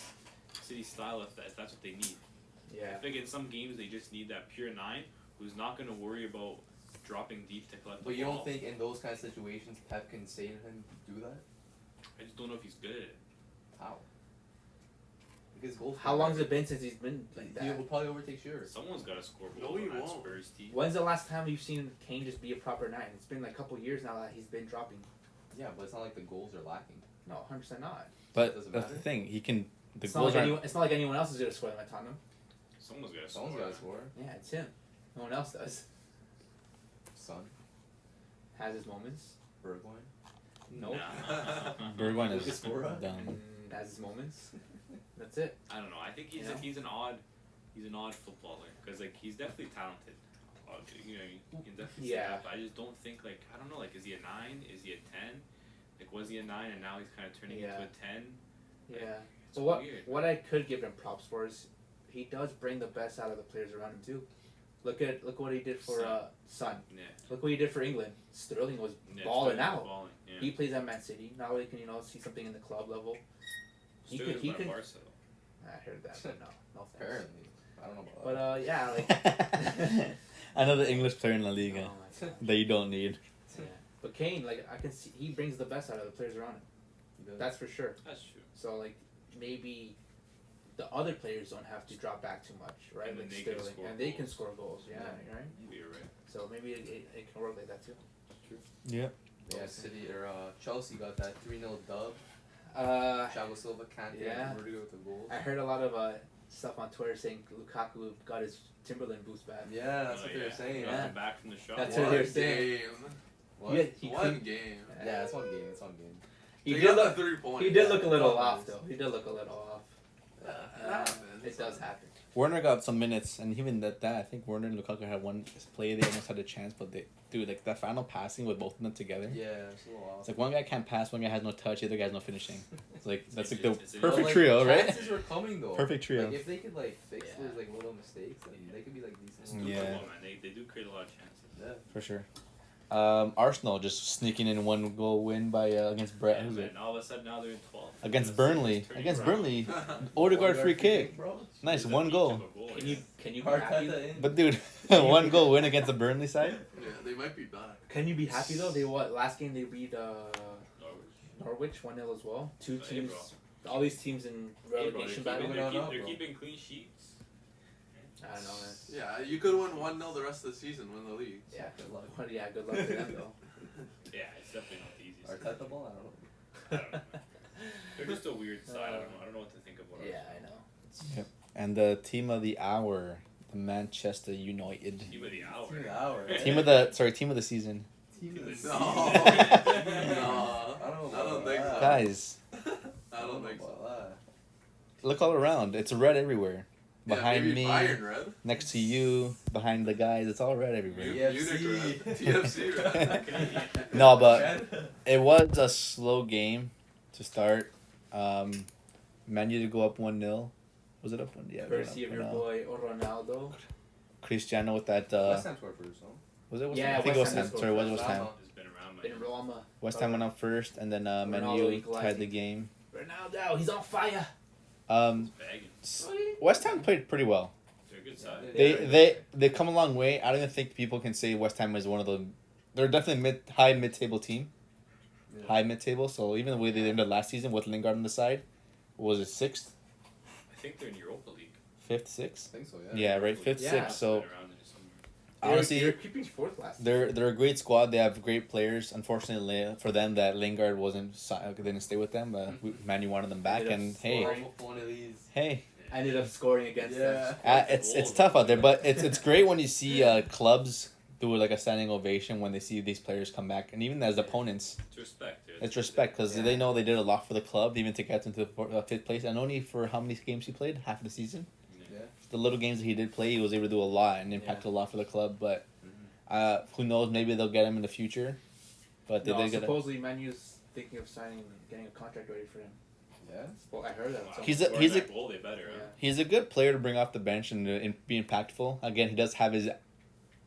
style, if that's what they need. Yeah. I think in some games they just need that pure 9 who's not going to worry about dropping deep to collect the But you ball. don't think in those kind of situations Pep can say to him, do that? I just don't know if he's good at it. How? Because goals. How long has it been since he's been like He that? will probably overtake Shearer. Someone's got to score No, goals he on that won't. Spurs team. When's the last time you've seen Kane just be a proper 9? It's been like a couple years now that he's been dropping. Yeah, but it's not like the goals are lacking. No, 100% not. But Doesn't that's the matter. thing. He can. The It's not, goals like aren't. anyone, it's not like anyone else is going to score them at Tottenham. Someone's got to score. Someone's got to score. Yeah, it's him. No one else does. Son, Has his moments. Bergwijn. Nope. Nah. Bergwijn Lucas is Moura? dumb. Has his moments. That's it. I don't know. I think he's You know? he's an odd footballer because like he's definitely talented. You know, you can definitely say Yeah. that. But I just don't think like I don't know. Like, is he a 9? Is he a 10? Like, was he a 9 and now he's kind of turning Yeah. into a 10? Yeah. So what weird. what I could give him props for is he does bring the best out of the players around him too. Look what he did for Son. Yeah. Look what he did for England. Sterling was Yeah, balling Sterling out. Balling, yeah. He plays at Man City. Now he can see something in the club level. He Sterling's could- he went to could- Barca, though. I heard that, but no offense. Apparently. I don't know about But that. yeah, like Another English player in La Liga oh my God. that you don't need. Yeah. But Kane, like I can see, he brings the best out of the players around him. That's for sure. That's true. So like maybe the other players don't have to drop back too much, right? And Like then they can Sterling, score and they can goals. score goals. Yeah, Yeah. right. You're right. So maybe it can work like that too. Yep. Yeah, City or Chelsea got that 3-0 dub. Uh, Thiago Silva, Kante, yeah. and Rudiger with the goals. I heard a lot of stuff on Twitter saying Lukaku got his Timberland boost back. Yeah, that's Oh, what they were saying. Nothing Yeah. back from the shot. That's One what they were saying. game. What? Yeah, he One couldn't- game. Yeah, it's one game. It's one game. He They did got look. the 3 points. He did look a little Yeah. off though. He did look a little off. It happens. It does happen. Werner got some minutes, and even that I think Werner and Lukaku had one play. They almost had a chance, but like that final passing with both of them together. Yeah, it's a little off. It's like one guy can't pass, one guy has no touch, the other guy has no finishing. It's like that's like It's the a- perfect But, like, trio, right? Chances were coming though. Perfect trio. Like if they could like fix Yeah. those like little mistakes, then they could be like It's decent. good Yeah. football, man. They do create a lot of chances. Yeah. For sure. Arsenal just sneaking in one goal win by against Brett. Yeah, Who's man, it? all of a sudden now they're in 12th. Against It's Burnley. turning Against around. Burnley. Odegaard free kick. bro. Nice, There's a one peach goal. of a goal, Can yeah. you be happy? Arteta in. But dude, one goal win against the Burnley side. Yeah, they might be back. Can you be happy though? They last game they beat Norwich. Norwich 1-0 as well. Two Hey, teams. bro. All these teams in Hey, bro, relegation they're battle. keeping, No, they're, no, keep, bro. they're keeping clean sheets. I don't know, man. Yeah, you could win 1-0 the rest of the season, win the league. Yeah, Good luck. Well, yeah, good luck to them though. Yeah, it's definitely not the easiest. Arteta ball. I don't know. I don't know, man. They're just a weird side. I don't know. I don't know what to think of. What Yeah, I know. And the team of the hour, the Manchester United. Team of the hour. Team of the hour. Team of the season. Team of the No. season. No. I don't think so. Guys, I don't think so. look all around. It's red everywhere. Yeah, Behind maybe me, Bayern red. next to you, behind the guys. It's all red everywhere. Yeah. Munich TFC. red. TFC red. No, but it was a slow game to start. Man U to go up 1-0. Was it up 1? Yeah. Courtesy of your 1-0. boy Ronaldo. Cristiano with that. West Ham scored first, no? Was it West Yeah, Ham? I think it was West Ham Ham. scored Sorry, it was first. West Ham. It's been around, man. In Roma. West Ham went up first, and then Man Ronaldo U equalized. tied the game. Ronaldo, he's on fire. It's bagging. West Ham played pretty well. They're a good side. They come a long way. I don't even think people can say West Ham is one of the. They're definitely high mid table team. Yeah. High mid table. So even the way they ended last season with Lingard on the side, was it sixth, I think they're in Europa League. fifth, sixth? I think so, yeah. Yeah, right, fifth, Yeah. sixth. So Been around there somewhere. honestly, they're keeping fourth last. they're a great squad. They have great players. Unfortunately for them, that Lingard didn't stay with them. Man U wanted them back, Ended up and hey, scoring. One of these. hey, Ended up scoring against them. it's tough out there, but it's great when you see clubs do like a standing ovation when they see these players come back, and even as opponents, It's respect. Dude. it's respect because Yeah. they know they did a lot for the club, even to get them to the fifth place. And only for how many games he played, half of the season. Yeah. The little games that he did play, he was able to do a lot and impact a lot for the club. But who knows? Maybe they'll get him in the future. But they No, did get. supposedly Manu's thinking of getting a contract ready for him. Yeah. Well, I heard that. Wow. Somewhere. He's Scoring a- that goal, they better. Yeah. Huh? He's a good player to bring off the bench and be impactful. Again, he does have his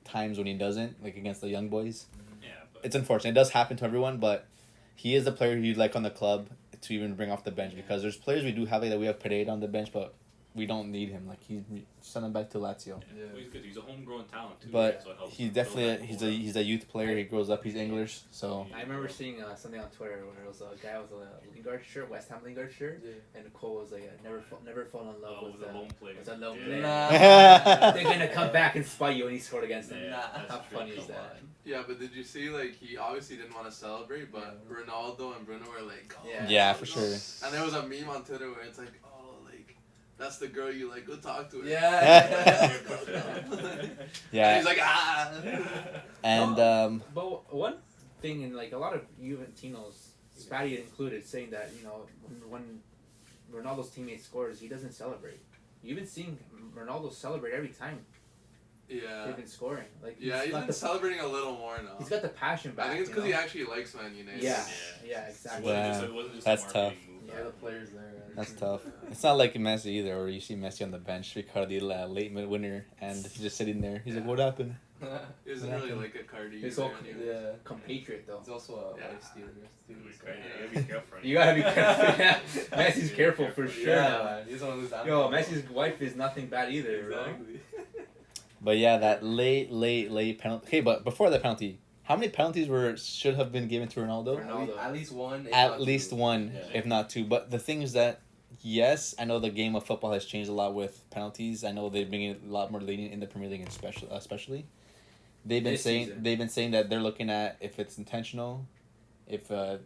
times when he doesn't, like against the young boys. Yeah, but It's unfortunate. It does happen to everyone, but he is a player who you'd like on the club to even bring off the bench because there's players we do have like that we have Pereira on the bench, but we don't need him. Like send him back to Lazio. yeah. Yeah. Well, he's good. He's a homegrown talent too. But so it helps he's him definitely build that he's a youth player. He grows up. He's English, so I remember seeing something on Twitter where it was a guy with a Lingard shirt, West Ham Lingard shirt, Yeah. and the quote was like, "Never fall in love Oh, with with a lone player. with a lone Yeah. player. Nah. They're gonna come back and spite you," and he scored against them. Yeah, that's How true. funny is Come that? on. Yeah, but did you see, like, he obviously didn't want to celebrate, but Ronaldo and Bruno were like, oh, Yeah. Yeah, for sure. And there was a meme on Twitter where it's like, oh, like, that's the girl you like, go talk to her. Yeah. And yeah. he's like, ah. And But one thing, in like a lot of Juventinos, Spatty included, saying that when Ronaldo's teammate scores, he doesn't celebrate. You've been seeing Ronaldo celebrate every time Yeah. they've been scoring. Like Yeah, he's got been the, celebrating a little more now. he's got the passion back. I think it's you because he know? actually likes Man United. Yeah, Yeah. yeah, It exactly. wasn't just That's a marketing move. Yeah, the players there. that's tough. It's not like Messi either, where you see Messi on the bench, Ricardo, the late winner, and he's just sitting there. He's like, "What happened?" He doesn't really like a Cardi. His either whole anyway. Yeah. Compatriot though. He's also a Yeah. wife stealer. You So, gotta be careful. You gotta be careful. Yeah. Messi's careful for sure. Yeah, Now. man. He's one of those. Yo, Messi's wife is nothing bad either, bro. Exactly. But yeah, that late penalty. Okay, but before that penalty, how many penalties should have been given to Ronaldo? Ronaldo. At least one. if At not least two. one, Yeah. if not two. But the thing is that, yes, I know the game of football has changed a lot with penalties. I know they're bringing a lot more lenient in the Premier League, especially. They've been This saying season. that they're looking at if it's intentional, if the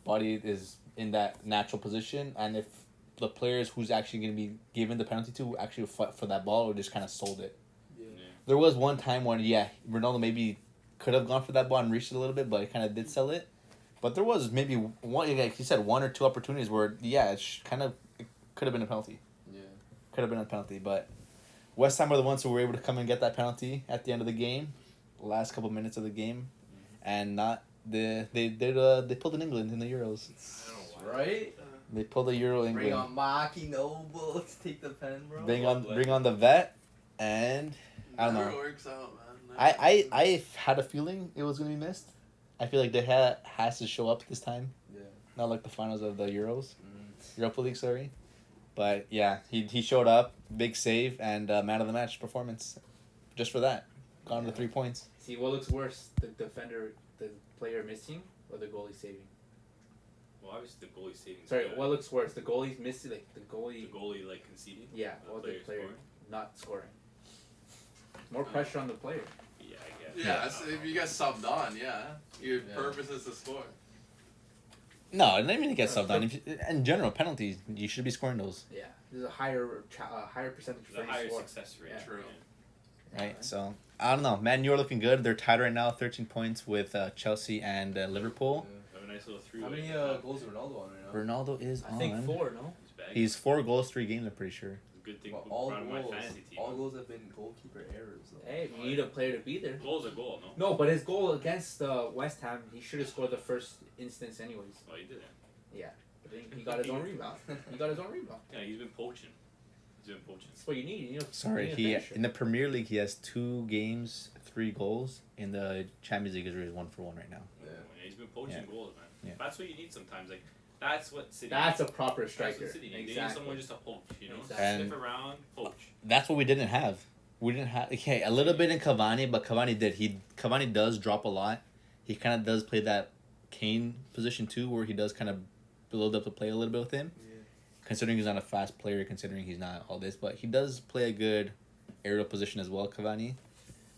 body is in that natural position, and if the players who's actually going to be given the penalty to actually fight for that ball or just kind of sold it. Yeah. There was one time when Ronaldo maybe could have gone for that ball and reached it a little bit, but he kind of did sell it. But there was maybe one, like you said, one or two opportunities where it could have been a penalty. Yeah. Could have been a penalty, but West Ham were the ones who were able to come and get that penalty at the end of the game, last couple minutes of the game, and not they pulled in England in the Euros. I don't know why. Right? They pulled the Euro Bring England. on Maki Noble to take the pen, bro. Bring on the vet, and I don't Never know. works out, man. I had a feeling it was gonna be missed. I feel like they has to show up this time, Yeah. not like the finals of the Euros, Mm. Europa League, sorry. But yeah, he showed up, big save, and man of the match performance, just for that, gone to 3 points. See, what looks worse, the player missing, or the goalie saving? Well, obviously the goalie saving. Sorry, what looks worse, the goalie's missing, like the goalie, The goalie like conceding. yeah, or the player scoring? not scoring. More pressure on the player. Yeah, I guess. Yeah, so if you get subbed on, your Yeah. purpose is to score. No, I didn't mean to get subbed on. In general, penalties, you should be scoring those, Yeah, there's a higher percentage for The you higher score. success rate. Yeah. True. right? So I don't know, man. You're looking good. They're tied right now, 13 points with Chelsea and Liverpool. Have a nice little three. How many goals is Ronaldo on right now? Ronaldo is I think on. 4, no? He's back. He's 4 goals, 3 games. I'm pretty sure. Good thing But for all my goals, fantasy team. all goals have been goalkeeper errors. Though. Hey, you need a player to be there. Goal's a goal, no? No, but his goal against West Ham, he should have scored the first instance anyways. Oh, he didn't. But then he got his own rebound. Yeah, he's been poaching. That's what you need. You know, Sorry, you need a he finisher. in the Premier League he has 2 games, 3 goals. In the Champions League, he's 1-for-1 right now. Yeah. He's been poaching Yeah. goals, man. Yeah. That's what you need sometimes. Like, that's what City That's a needs. proper That's striker. what City needs. They need Exactly. someone just to poach, you know? Exactly. And- Sniff around, poach. That's what we didn't have. We didn't have a little bit in Cavani, but Cavani does drop a lot. He kind of does play that Kane position too, where he does kind of build up the play a little bit with him. Yeah. Considering he's not a fast player, considering he's not all this, but he does play a good aerial position as well, Cavani.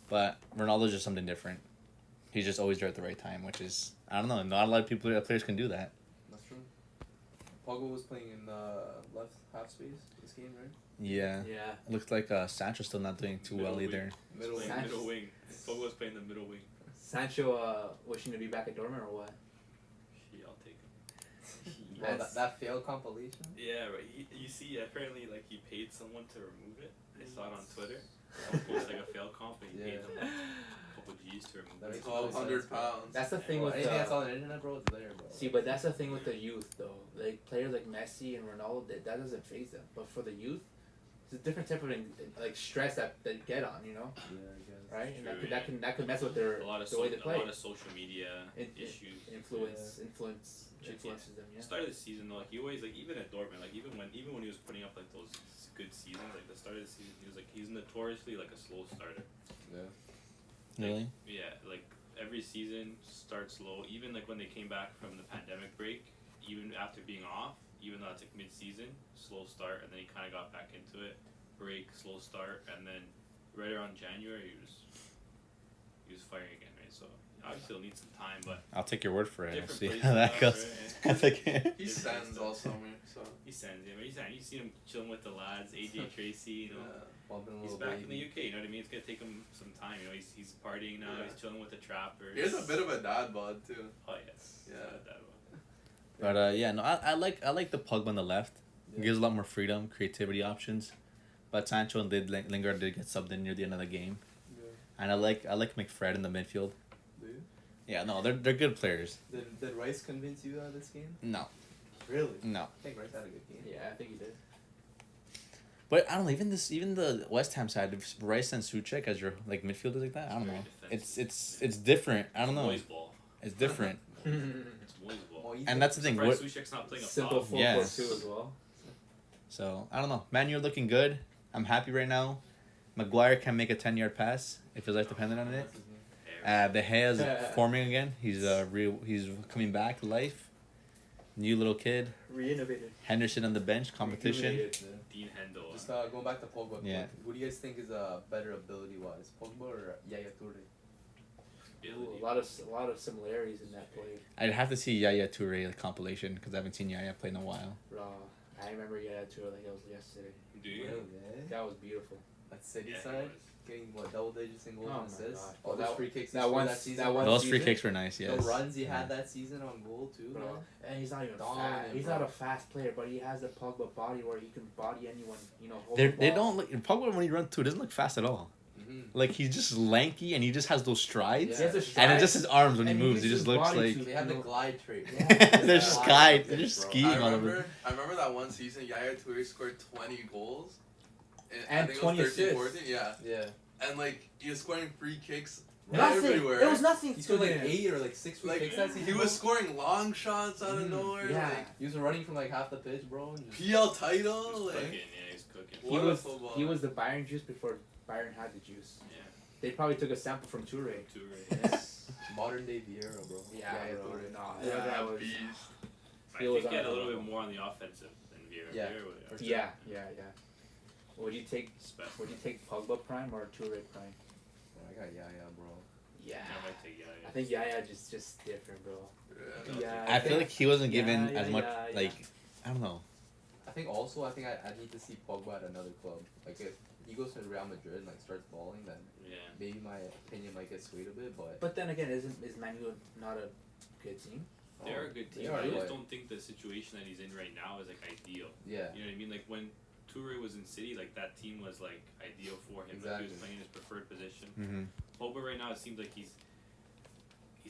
But Ronaldo's just something different. He's just always there at the right time, which is, I don't know, not a lot of players can do that. That's true. Pogba was playing in the left half space this game, right? Yeah. Yeah. It looks like Sancho's still not doing too Middle well wing. either. Middle Playing Sanchez. middle wing. Pogba's playing the middle wing. Sancho wishing to be back at Dortmund or what? Yeah, I'll take him. Well, That's- that failed compilation. Yeah, right. You see, apparently, like, he paid someone to remove it. I saw it on Twitter. Someone posted, like, a fail comp, and he paid them, like, a couple G's to remove That it. makes £1,200. That's the thing Well, with anything that's on the internet, bro, it's there, bro. See, but that's the thing with the youth, though. Like players like Messi and Ronaldo, that doesn't phase them. But for the youth, it's a different type of like stress that they get on, you know, Yeah, I guess. right? And True, that could mess with their A lot of the way they a play. lot of social media issues. Influences them. Yeah. Start of the season though, like he always like even at Dortmund, like even when he was putting up like those good seasons, like the start of the season, he's notoriously like a slow starter. Yeah. Really? Yeah, like every season starts slow. Even like when they came back from the pandemic break, even after being off, even though it's like mid-season, slow start, and then he kind of got back into it. Break, slow start, and then right around January, he was firing again, right? So obviously he'll need some time, but I'll take your word for it. I'll different see plays how and that stuff, goes. right? I think He stands all summer, so. He sends him. You see him chilling with the lads, AJ Tracy, you know. Bumping a He's little back in the baby. UK, you know what I mean? It's gonna take him some time, you know. He's partying now. Yeah. He's chilling with the trappers. He has a bit of a dad bod, too. Oh yes. Yeah. That one. But yeah, no, I like the Pogba on the left. Yeah. Gives a lot more freedom, creativity options. But Sancho and Lingard did get subbed in near the end of the game, Yeah. and I like McFred in the midfield. Do you? Yeah, no, they're good players. Did Rice convince you out of this game? No, Really? no. I think Rice had a good game. Yeah, I think he did. But I don't know. Even the West Ham side, if Rice and Souček as your like midfielders like that. I don't Very know. defensive. It's different. I don't know. Boys ball. It's different. It's boys ball. Well, And that's the thing. Surprised What, Souček's not playing up Simple top. 4-4-2 Yeah. as well. so I don't know. Man, you're looking good. I'm happy right now. Maguire can make a 10-yard pass if his life depended on it. De Gea's forming again. He's He's coming back to life. New little kid. Reinnovated. Henderson on the bench. Competition. Rejuvenated. Dean Hendel. Just going back to Pogba. Yeah. Who do you guys think is better ability wise, Pogba or Yaya Toure? Ooh, a lot of similarities in that play. I'd have to see Yaya Toure compilation because I haven't seen Yaya play in a while. Raw. I remember Yaya Toure like it was yesterday. Do you? Really? That was beautiful. That City Yeah, he side, was. getting what double digits in goals Oh and my assists. gosh. All those free kicks. that he scored one- that season. that one Those free season? kicks were nice. Yes. The runs he Yeah. had that season on goal too, Bro. man. And he's not even Dominant, fast. He's bro. not a fast player, but he has the Pogba body where he can body anyone. You know, hold They the ball. don't look. Pogba when he runs too doesn't look fast at all. Mm-hmm. Like he's just lanky and he just has those strides. He has a And stride, And it's just his arms when he and he moves. He uses just his looks body like to- They have the know- glide trait. Yeah. they're Glide skied. trait, They're just bro. skiing I all over. remember that one season Yaya Toure scored 20 goals. And I think 20 it was 13, assists. 14, yeah. Yeah. And like he was scoring free kicks Nothing. everywhere. It was nothing. He scored like to him. 8 or like 6 free Like kicks that season. he bro. was scoring long shots out of Mhm. nowhere. Yeah. He was running from like half the pitch, bro. And just, PL He's title. cooking. Like Yeah, he's cooking. He What a was football. he was the Bayern juice before Bayern had the juice. Yeah. They probably took a sample from Toure. Toure. modern day Vieira, bro. Yeah, bro. Toure. No, yeah, that that was. beast. I He think was he had a on little a- bit more on the offensive than Vieira. Yeah. Vieira was Yeah. Would you take special. Would you take Pogba prime or Toure prime? I got Yaya, bro. Yeah. I might take Yaya. I think Yaya just different, bro. Yeah. Yeah. I feel like he wasn't Yeah, given yeah, as much yeah, yeah. like I don't know. I think I need to see Pogba at another club. Like if he goes to Real Madrid and like starts balling, then Yeah. maybe my opinion might get swayed a bit. But But then again, is Man U not a good team? They're a good they team. are, I just but- don't think the situation that he's in right now is like ideal. Yeah. You know what I mean? Like when Toure was in City, like that team was like ideal for him. Like he Exactly. was playing his preferred position. Mm-hmm. Pogba right now, it seems like he's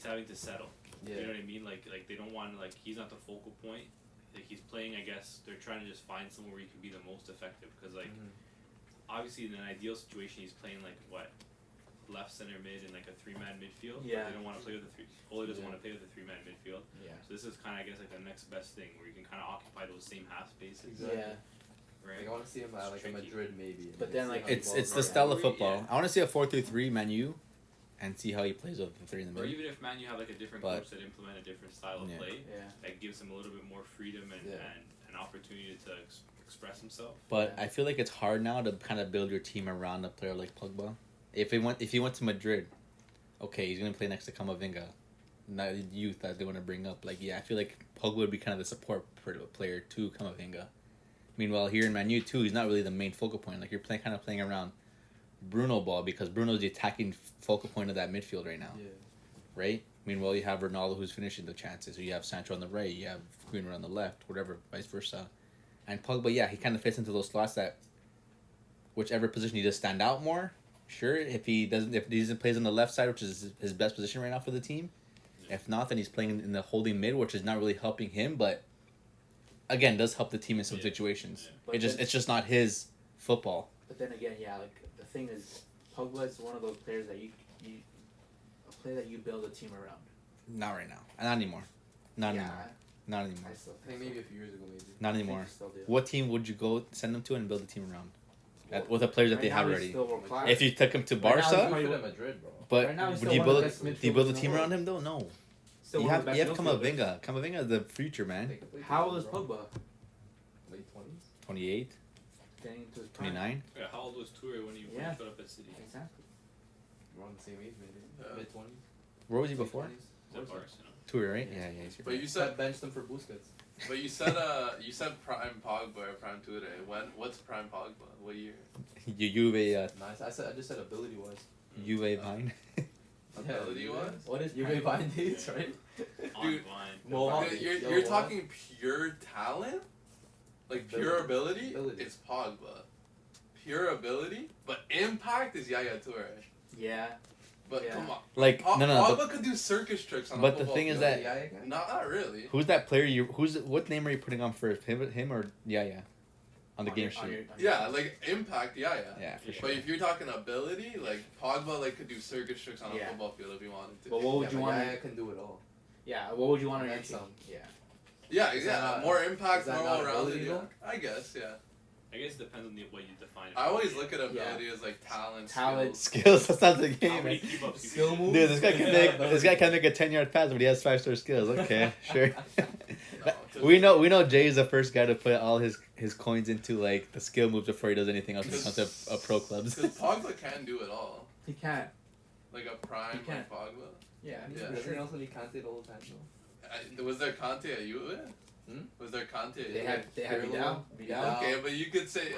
having to settle. Yeah. You know what I mean? Like they don't want to, like he's not the focal point. Like he's playing, I guess they're trying to just find somewhere where he can be the most effective. Because like Mhm. obviously in an ideal situation, he's playing like what, left center mid in like a 3-man midfield. But Yeah. they don't want to play with a three. Ole doesn't Yeah. want to play with a 3-man midfield. Yeah. So this is kind of, I guess, like the next best thing where you can kind of occupy those same half spaces. Exactly. Yeah. Right. Like I want to see him at like a Tricky. Madrid maybe. But and then, see like, how he It's balls the out. style of Yeah. football. I want to see a 4-3-3 Man U, and see how he plays with the three in the Or middle. even if Man, you have like a different But- coach that implement a different style of Yeah. play, Yeah. that gives him a little bit more freedom and, Yeah. and an opportunity to express himself. But Yeah. I feel like it's hard now to kind of build your team around a player like Pogba. If he went to Madrid, okay, he's gonna play next to Camavinga, not the youth that they want to bring up. Like, yeah, I feel like Pogba would be kind of the support player to Camavinga. Meanwhile, here in Man U too, he's not really the main focal point. Like you're kind of playing around Bruno ball because Bruno's the attacking focal point of that midfield right now, Yeah. right? Meanwhile, you have Ronaldo who's finishing the chances. So you have Sancho on the right, you have Greenwood on the left, whatever, vice versa. And Pogba, yeah, he kind of fits into those slots that whichever position he does stand out more. Sure, if he doesn't plays on the left side, which is his best position right now for the team. If not, then he's playing in the holding mid, which is not really helping him, but again, does help the team in some Yeah. situations. Yeah. But It's just not his football. But then again, yeah, like the thing is, Pogba is one of those players that you a player that you build a team around. Not right now. Not anymore. Not yeah, anymore. Not anymore. I still I think maybe a few years ago maybe. Not I think anymore. you still do. What team would you go send them to and build a team around? With the players that Right they now have he's already. still world class. If you took him to Right now he's Barca, probably Good one- fit at Madrid, bro. but Right now he's would still you one of build the best do you build a midfielders in team the around world. him though? No. Still You one of have the you best have midfielders. Camavinga. Camavinga is the future, man. Take the play How to old is bro. Pogba? Late 20s. 28, Getting into his prime. 29. Yeah, how old was Toure when he Yeah. showed up at City? Exactly. We're on the same age maybe. Yeah. Mid 20s. Where was he before? Is that Barca? Tour, right? Yeah. Yeah, he's But you That said benched him for Busquets. you said prime Pogba or prime Toure. What's prime Pogba? What year? Juve, Nice. I just said ability wise. Juve Vine. Ability wise? What is You prime may find dates, right? On Dude, Vine. Mohawk. Dude, Yo, you're what? talking pure talent, like pure ability. Ability. It's Pogba. Pure ability, but impact is Yaya Toure. Yeah. But Yeah. come on, Like no, Pogba but could do circus tricks on. but a the football thing is field. that- Yaya guy? not really. who's that player? What name are you putting on first? Him or Yaya? on the game sheet. Yeah, like impact, yeah. Yeah, for sure. But if you're talking ability, like Pogba, like could do circus tricks on a Yeah. football field if he wanted to. But what would you want? I can do it all. Yeah, what would you want on And your then team? some. Yeah. Yeah, Is yeah, that not- more impact, is that more not all-rounded. ability, Yeah, though? I guess, yeah. I guess it depends on what you define. I always look at Yeah. ability as like talent, Talent. skills. Skills, that's not the How game. many Man. keep ups you Skill can do. move? Dude, this guy can make a 10-yard pass, but he has 5-star skills. Okay, sure. No, we know Jay is the first guy to put all his coins into like the skill moves before he does anything else when it comes to pro clubs. Because Pogba can do it all. He can't. Like a prime He can. like Pogba. Yeah. Yeah. Doesn't he also need Kante the whole time though? Was there Conte at Juve? Hmm? Was there Conte at They Juve? had Pirlo. Vidal. Okay, but you could say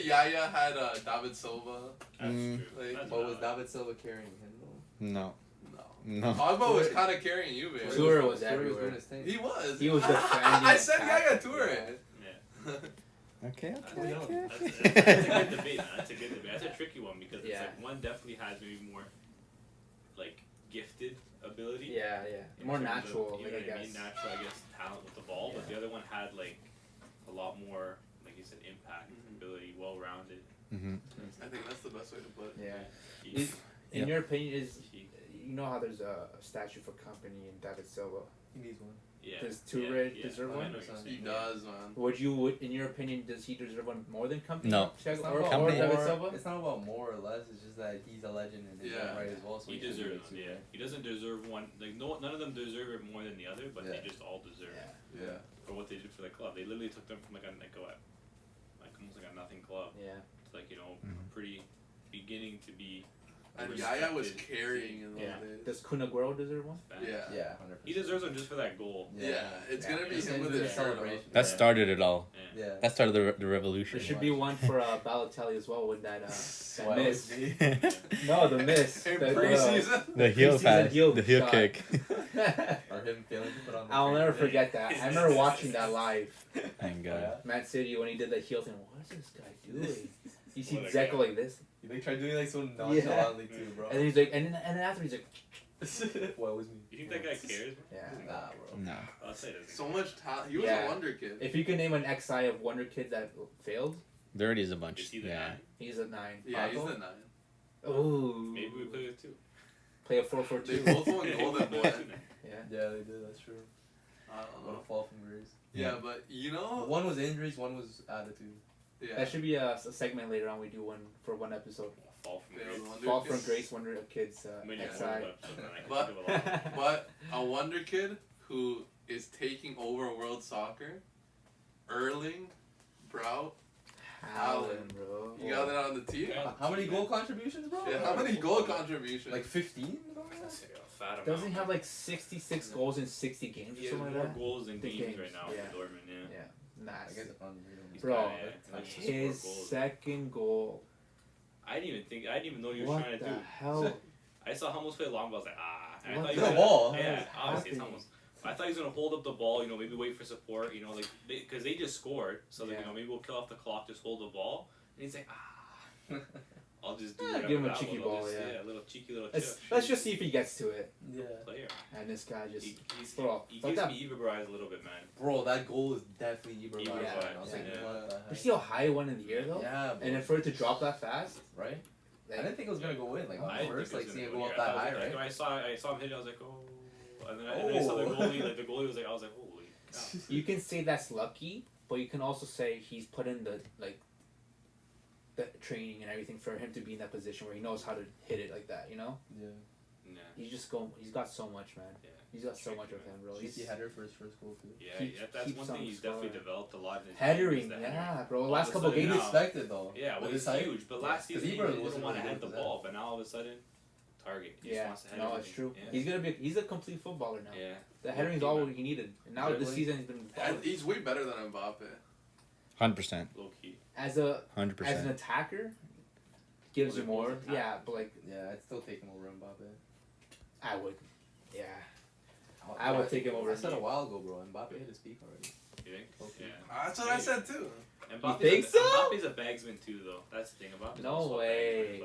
Yaya had David Silva. That's Mm. true. Like, That's But was valid. David Silva carrying him though? No, No. no. Pogba was kind of carrying Juve. Toure was Toure everywhere. doing his thing. He was. He was defending. I said Yaya Toure. Yeah. Okay, That's, okay, okay. that's a good debate, man. That's a good debate. That's a tricky one because it's Yeah. like one definitely has maybe more like gifted ability. Yeah, yeah. in More terms of, natural, you know like, I what I mean? guess. Natural, I guess, talent with the ball, but Yeah. the other one had like a lot more, like you said, impact, Mhm. ability, well-rounded. Mm-hmm. I think that's the best way to put it. Yeah. He- In your opinion, is he- you know how there's a statue for company in David Silva? He needs one. yeah. Does Toure yeah, deserve I one? know what you're He He saying. does, man. In your opinion, does he deserve one more than company? No. It's not Or about Company- David more- Silva? It's not about more or less. It's just that he's a legend in his Yeah. own right as well. So He should get deserves it one, too, yeah. right? He doesn't deserve one. Like none of them deserve it more than the other, but Yeah. they just all deserve it Yeah. Yeah. for what they did for the club. They literally took them from like almost like a nothing club Yeah. to like Mhm. a pretty beginning to be. a And Yaya was respected carrying in those Yeah. days. Does Kun Aguero deserve one? fan. Yeah. Yeah, 100%. He deserves one just for that goal. Yeah, it's Yeah. gonna be Yeah. him with Yeah. his shirt on. Celebration. That Yeah. started it all. Yeah. Yeah. That started the revolution. There should be one for Balotelli as well with that Why miss. was he- No, the miss. In The- preseason. the heel Preseason pass, heel the heel shot. kick. Or him failing to put on the I'll green. never forget that. I remember watching that live. Thank Oh, yeah? God. Man City when he did the heel thing. What is this guy doing? You see What a Dzeko guy. like this, He like tried doing like so nonchalantly too, bro. and then he's like, and then after he's like, What was me? You think that guy cares? yeah. Nah, bro. No. I'll say it. So much talent. He was Yeah. a wonder kid. If you could name an XI of Wonder Kids that failed, There already is a bunch. Is he the Yeah. nine? he's a 9. Yeah, he's Paco? the 9. Ooh. Maybe we play with two. Play a 4-4-2. They both won Golden Boy. Yeah. Yeah, they did. That's true. I don't What a know. fall from grace. Yeah, but you know. One was injuries, one was attitude. Yeah. That should be a segment later on. We do one for one episode. Fall from They grace. were the Wonder Fall Kids. from Grace Wonder Kids Many XI. episodes, man. I can But- think of a lot. But a wonder kid who is taking over world soccer, Erling Braut. Haaland, bro. You got that on the team? Yeah. How many goal contributions, bro? Yeah, how many goal contributions? Like 15? That's like a fat amount. Doesn't he have like 66 goals in 60 games He or has something more like that? goals than The games games, right now yeah. for Dortmund, yeah. Yeah. I Nice. guess unreal. He's Bro, kinda, yeah, likes to score his goals. second goal. I didn't even know what he was What trying to the do. hell? I saw Hummels play long ball. I was like, And I What thought he the was ball? Yeah, What is obviously it's happening? Hummels. I thought he was gonna hold up the ball, maybe wait for support, like because they just scored, so like, Yeah. maybe we'll kill off the clock, just hold the ball, and he's like, I'll just do Yeah, whatever give him a that cheeky was. I'll ball, just- yeah. a little cheeky little Let's just see if he gets to it. Yeah. player. And this guy just. He's, Bro, he fuck gives that. me Eva Bryce a little bit, man. Bro, that goal is definitely Ibra. Ibra, I was like, yeah. what the You heck? see how high it went in the air though? Yeah, bro. And then for it to drop that fast, Right? like, I didn't think it was gonna go in. Like, I on didn't first, think like, it was seeing it gonna go up go that in. high, Like, right? when I saw him hit it, I was like, oh. And then I saw the goalie, the goalie was like, I was like, holy cow. you can say that's lucky, but you can also say he's put in the training and everything for him to be in that position where he knows how to hit it like that. Yeah. Nah, He's got so much, man. yeah. He's got so much of him, bro. Cheeky header for his first goal, too. Yeah, Keep- that's keeps one on thing he's scoring. definitely developed a lot in his game, is Headering, the yeah, bro. All Last of a couple sudden games, now- Expected, though. Yeah, well, With he's his height. huge, but last 'Cause season he Ibra didn't wasn't want to really head the good with ball, but now all of a sudden, target. He just yeah, wants to head no, it's everything. true. Yeah. He's a complete footballer now. Yeah. The headering's all he needed, and now this Dribbling. season he's been And he's way better than Mbappe. 100%. Low key. as an 100%. attacker. Gives you more, yeah, but like Yeah, I'd still take him over Mbappe. I would, yeah. I would take him over I said a him. while ago, bro. Mbappe hit his peak already. You think? Okay. Yeah. That's what I said too. Mbappe's think so? Mbappe's a bagsman too, though. That's the thing about. No way.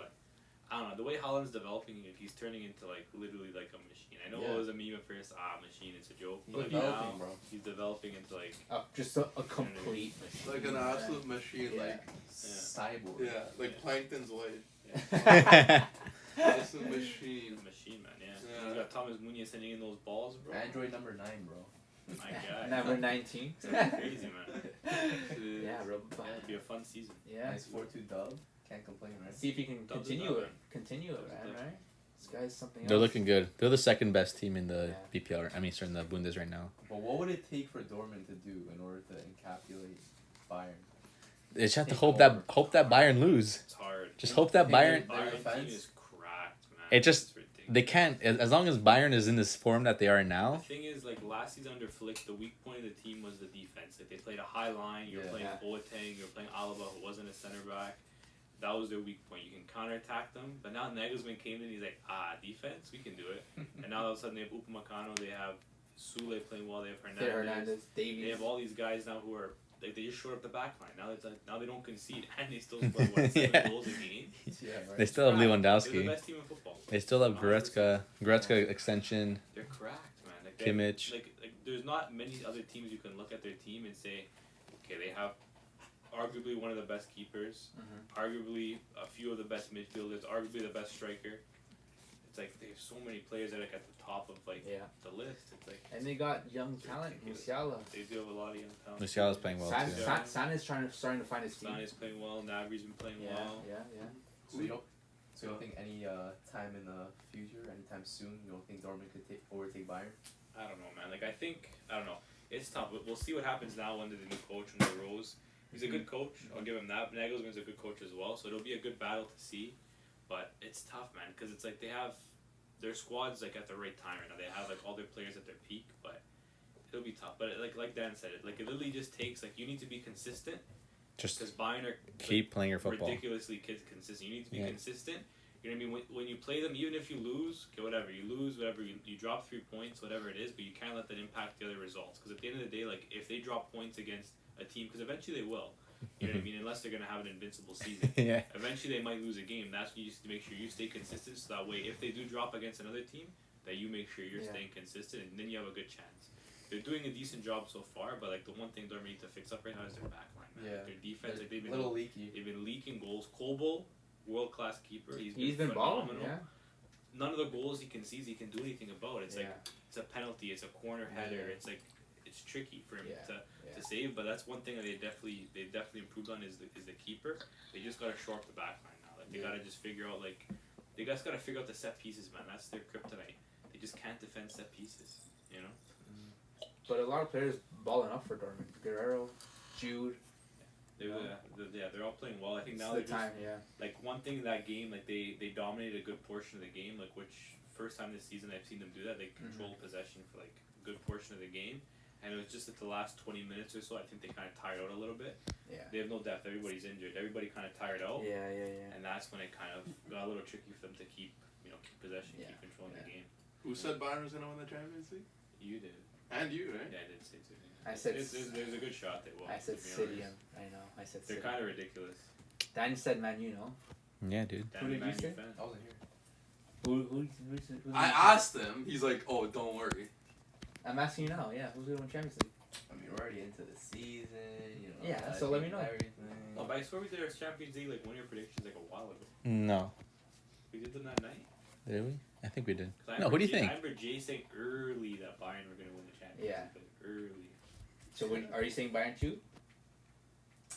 I don't know, the way Haaland's developing, he's turning into like literally like a machine. I know it was a meme at first. Machine, it's a joke. He's But developing, now bro. he's developing into like Just a complete machine. Like an absolute machine, Yeah. like Cyborg. yeah, like Plankton's way. yeah, Just a machine. machine, man. Yeah. Yeah. He's got Thomas Munoz sending in those balls, bro. Android number 9, bro. My guy. Number 19. It's gonna be crazy, man. Yeah, bro. It'll be a fun season. Yeah. Nice 4-2 dub. Can't complain, right? See if he can Dubs continue is it. done, Continue it, Dubs is man. done. Right? This guy's something else. They're looking good. They're the second best team in the BPL. I mean, sorry, in the Bundes right now. But what would it take for Dortmund to do in order to encapsulate Bayern? They just have to Take hope over. that Bayern lose. It's hard. Just hope that Bayern. Their Bayern team defense? is cracked, man. It just- It's ridiculous. They can't, as long as Bayern is in this form that they are The now. thing is, like last season under Flick, the weak point of the team was the defense. Like they played a high line. You're Yeah. playing Yeah. Boateng. You're playing Alaba, who wasn't a center back. That was their weak point. You can counterattack them. But now Nagelsmann came in. He's like, defense, we can do it. And now all of a sudden they have Upamecano. They have Sule playing well. They have They're Hernandez. Hernandez, Davies. They have all these guys now who are like they just showed up the back line. Now it's like, now they don't concede and they still score what, 7 Yeah. goals a game. Yeah, right. They still have They're the Lewandowski. best team in football. They still have Goretzka extension. They're cracked, man. Like Kimmich. Like there's not many other teams you can look at their team and say, okay, they have arguably one of the best keepers, arguably a few of the best midfielders, arguably the best striker. It's like they have so many players that are like at the top of like Yeah. the list. It's like And they got young talent, Musiala. they do have a lot of young talent. Musiala's playing well San, too. San is starting to find his feet. Sane's playing well. Nabri's been playing Yeah, well. yeah, yeah. So you don't think any time in the future, anytime soon, you don't think Dortmund could overtake Bayern? I don't know, man. Like I don't know. It's tough. We'll see what happens now under the new coach, under Rose. He's a good coach. I'll give him that. Nagelsmann's a good coach as well. So it'll be a good battle to see. But it's tough, man, because it's like they have their squad's like at the right time right now. They have like all their players at their peak, but it'll be tough. But like Dan said, it literally just takes like you need to be consistent Just because Bayern are keep playing your football. ridiculously consistent. You need to be Yeah. consistent. You know what I mean? When you play them, even if you lose, okay, whatever, you lose, whatever, you drop 3 points, whatever it is, but you can't let that impact the other results. Because at the end of the day, like, if they drop points against a team, because eventually they will, you know what I mean? Unless they're going to have an invincible season. Yeah. Eventually they might lose a game. That's when you just make sure you stay consistent, so that way, if they do drop against another team, that you make sure you're staying consistent, and then you have a good chance. They're doing a decent job so far, but, like, the one thing they're need to fix up right now is their back line, man. Yeah. Their defense, like, A little leaky. they've been leaking goals. Kobo, world-class keeper. He's been balling, phenomenal. yeah. None of the goals he concedes he can do anything about. It's like Yeah. it's a penalty, it's a corner header. Yeah. It's like it's tricky for him Yeah. to save. But that's one thing that they definitely improved on is the keeper. They just gotta shore up the back line now. Like they gotta just figure out they just gotta figure out the set pieces, man. That's their kryptonite. They just can't defend set pieces. You know. But a lot of players balling up for Dortmund. Guerrero, Jude. They're all playing well. I think now It's the they're time, yeah. like one thing in that game, like they dominated a good portion of the game, like which first time this season I've seen them do that. They controlled possession for like a good portion of the game, and it was just at the last 20 minutes or so. I think they kind of tired out a little bit. Yeah. They have no depth. Everybody's injured. Everybody kind of tired out, Yeah. and that's when it kind of got a little tricky for them to keep possession, keep controlling the game. Who said Bayern was gonna win the Champions League? You did. And you, right? Yeah, I did say too. I said there's a good shot they will. I said to be City. honest. I know. I said They're City. kind of ridiculous. Dan said Man U, no? Yeah, dude. Danny did you Man U say? fan. I wasn't here. Who I asked him. He's like, "Oh, don't worry." I'm asking you now. Yeah, who's gonna win Champions League? I mean, we're already into the season, you know. Yeah, so let me know. Everything. Oh, but I swear we did our Champions League like 1 year predictions like a while ago. No. We did them that night. Did we? I think we did. 'Cause I No, who do you remember think? I remember Jay saying early that Bayern were going to win the Champions Yeah. League. Like, early. So are you saying Bayern too?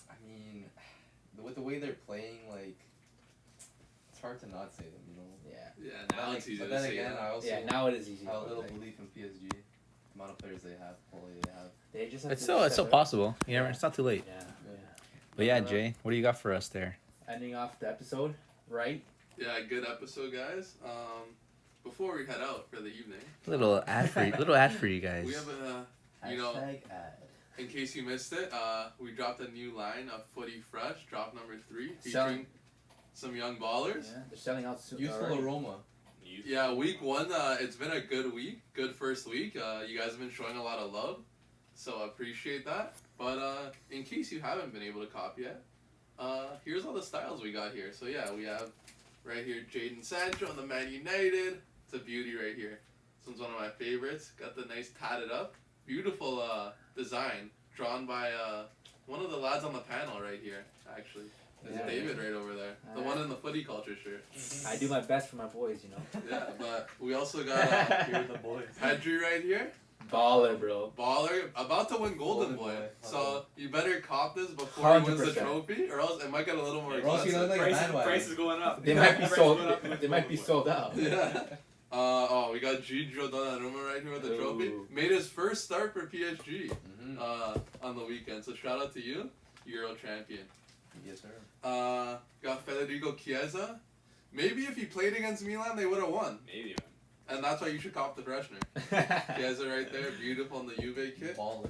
I mean, with the way they're playing, like, it's hard to not say them, you know. Yeah. Yeah, But now like- it's easy but to then say again, that. I also Yeah. Now it is easy. have a but, little like, belief in PSG. The amount of players they have, quality they have. They just have It's to still step it up. possible. You never, it's not too late. Yeah. But yeah, Jay, what do you got for us there? Ending off the episode, right? Yeah, good episode, guys. Before we head out for the evening, Little ad for you guys. we have you know, Hashtag ad. in case you missed it, we dropped a new line of Footy Fresh, drop number 3, featuring Selling- some young ballers. Yeah. They're selling out soon. Youthful already. aroma. Yeah, week 1, it's been a good week, good first week. You guys have been showing a lot of love, so I appreciate that. But in case you haven't been able to copy yet, here's all the styles we got here. So yeah, we have Right here, Jadon Sancho on the Man United. It's a beauty right here. This one's one of my favorites. Got the nice tatted up. Beautiful design. Drawn by one of the lads on the panel right here, actually. There's David right over there. The one in the Footy Culture shirt. I do my best for my boys, you know. Yeah, but we also got Here with the boys. Pedri right here. Baller, bro. Baller, about to win Golden Golden Boy. Boy. So you better cop this before he wins the 100%. trophy, or else it might get a little more Or else you expensive. look like a bandwagon. Price is going up. They might be Price is sold. going up. They might be sold out. Yeah. We got Gigio Donnarumma right here with the trophy. Ooh. Made his first start for PSG Mm-hmm. on the weekend. So shout out to you, Euro champion. Yes, sir. Got Federico Chiesa. Maybe if he played against Milan, they would have won. Maybe, And that's why you should cop the freshener. Chiesa right there, beautiful in the Juve kit. Baller.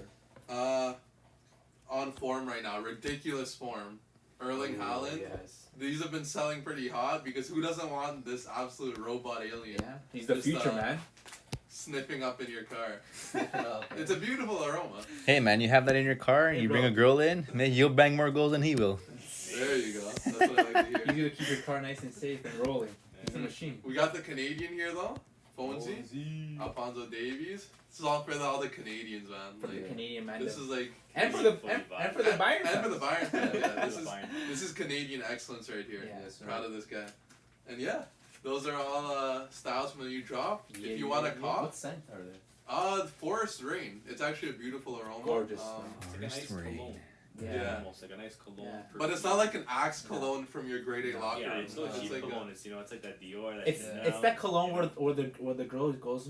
On form right now, ridiculous form. Erling Haaland. Yes. These have been selling pretty hot because who doesn't want this absolute robot alien Yeah. He's the Just, future, man. sniffing up in your car? Sniff it up. It's a beautiful aroma. Hey man, you have that in your car. Hey, You bring bro. a girl in, man, you'll bang more goals than he will. There you go. That's what I like to He's hear. gonna keep your car nice and safe and rolling. He's a machine. We got the Canadian here though. Fonzie. Alphonso Davies. This is all for all the Canadians, man. For the Like, Canadian man. this is like And for the Bayern. and for the fans. Bayern fans. Yeah, For the Bayern. this is Canadian excellence right here. Yeah. Yes, sir. Proud of this guy. And yeah, those are all styles from the new drop. Yeah, if you want to yeah, cop, What scent are they? Forest Rain. It's actually a beautiful aroma. Gorgeous. It's like a nice Forest rain. cologne. Yeah. Almost like a nice cologne. Yeah. But it's not like an Axe cologne from your grade A locker Yeah, room. it's no cheap like cologne. It's it's like that Dior. That It's Chanel. it's that cologne where the girl goes,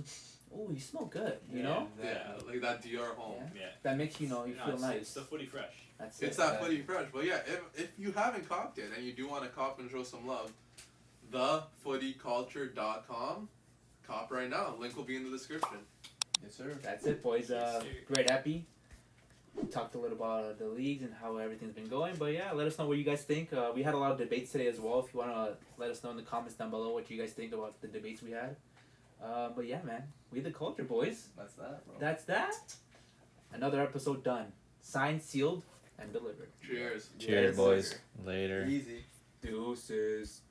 oh, you smell good, you know? yeah, like that Dior home. Yeah. Yeah. That makes you feel It's nice. the footy fresh. That's It's it. that Yeah. Footy fresh. But yeah, if you haven't copped it and you do want to cop and show some love, thefootyculture.com. Cop right now. Link will be in the description. Yes, sir. That's it, boys. Yes, sir. Great happy. We talked a little about the leagues and how everything's been going, but yeah, let us know what you guys think. We had a lot of debates today as well. If you want to let us know in the comments down below what you guys think about the debates we had. But yeah, man, we the culture, boys. That's that, bro. That's that. Another episode done. Signed, sealed, and delivered. Cheers. Cheers, Yes, boys. sir. Later. Easy. Deuces.